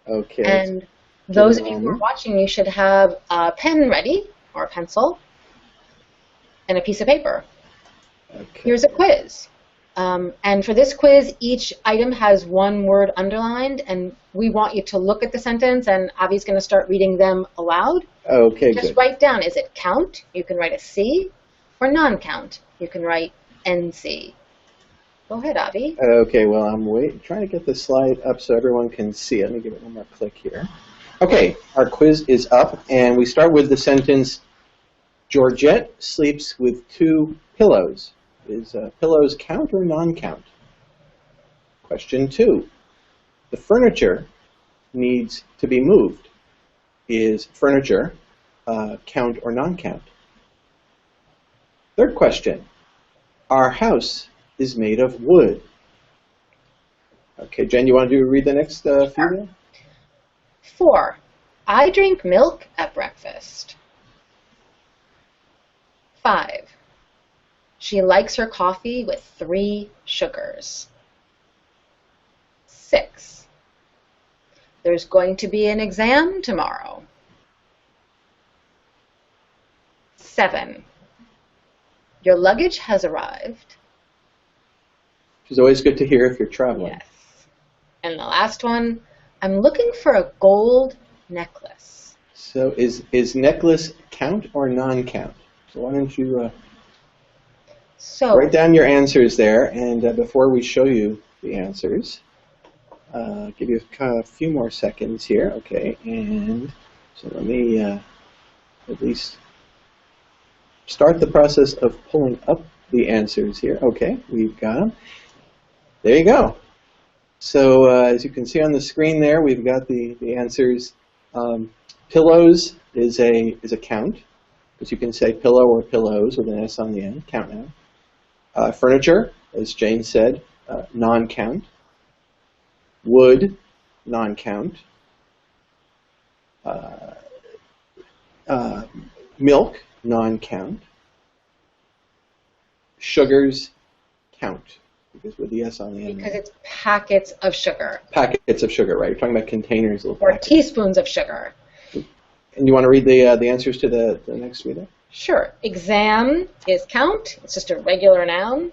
Okay. And those of you who are watching, you should have a pen ready, or a pencil, and a piece of paper. Okay. Here's a quiz. And for this quiz, each item has one word underlined, and we want you to look at the sentence, and Avi's going to start reading them aloud. Okay, Just good. write down, is it count? You can write a C, or non-count. You can write NC. Go ahead, Avi. Okay, well, I'm trying to get the slide up so everyone can see it. Let me give it one more click here. Okay, our quiz is up, and we start with the sentence, Georgette sleeps with 2 pillows. Is pillows count or non-count? Question 2. The furniture needs to be moved. Is furniture count or non-count? Third question. Our house is made of wood. Okay, Jen, you want to read the next few there? 4. I drink milk at breakfast. 5. She likes her coffee with 3 sugars. 6. There's going to be an exam tomorrow. 7. Your luggage has arrived. Which is always good to hear if you're traveling. Yes. And the last one, I'm looking for a gold necklace. So is necklace count or non-count? So why don't you write down your answers there, and before we show you the answers, give you a few more seconds here. Okay, and so let me at least start the process of pulling up the answers here. Okay, we've got them. There you go. So as you can see on the screen there, we've got the answers. Pillows is a count, because you can say pillow or pillows with an S on the end. Count now. Furniture, as Jane said, non-count. Wood, non-count. Milk, non-count. Sugars, count, because with the S on the end. Because it's packets of sugar. Packets of sugar, right? You're talking about containers. Little Or packets. teaspoons of sugar. And you want to read the answers to the next reader? Sure. Exam is count. It's just a regular noun.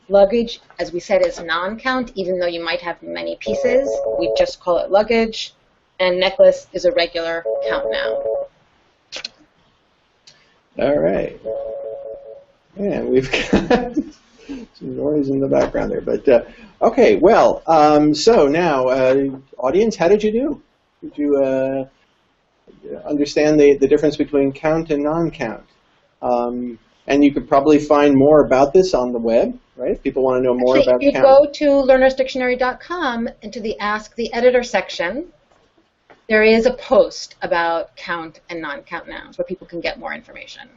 Luggage, as we said, is non-count, even though you might have many pieces. We just call it luggage. And necklace is a regular count noun. All right. And we've got Some noise in the background there, but okay. Well, so now, audience, how did you do? Did you understand the difference between count and non-count? And you could probably find more about this on the web, right? If people want to know more about you count. go to learnersdictionary.com into the Ask the Editor section. There is a post about count and non-count nouns where people can get more information.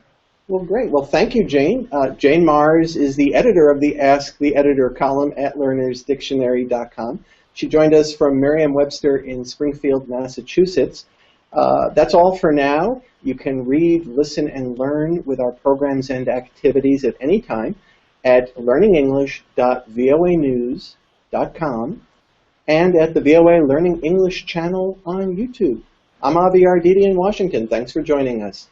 Well, great. Well, thank you, Jane. Jane Mars is the editor of the Ask the Editor column at learnersdictionary.com. She joined us from Merriam-Webster in Springfield, Massachusetts. That's all for now. You can read, listen, and learn with our programs and activities at any time at learningenglish.voanews.com and at the VOA Learning English channel on YouTube. I'm Avi Arditi in Washington. Thanks for joining us.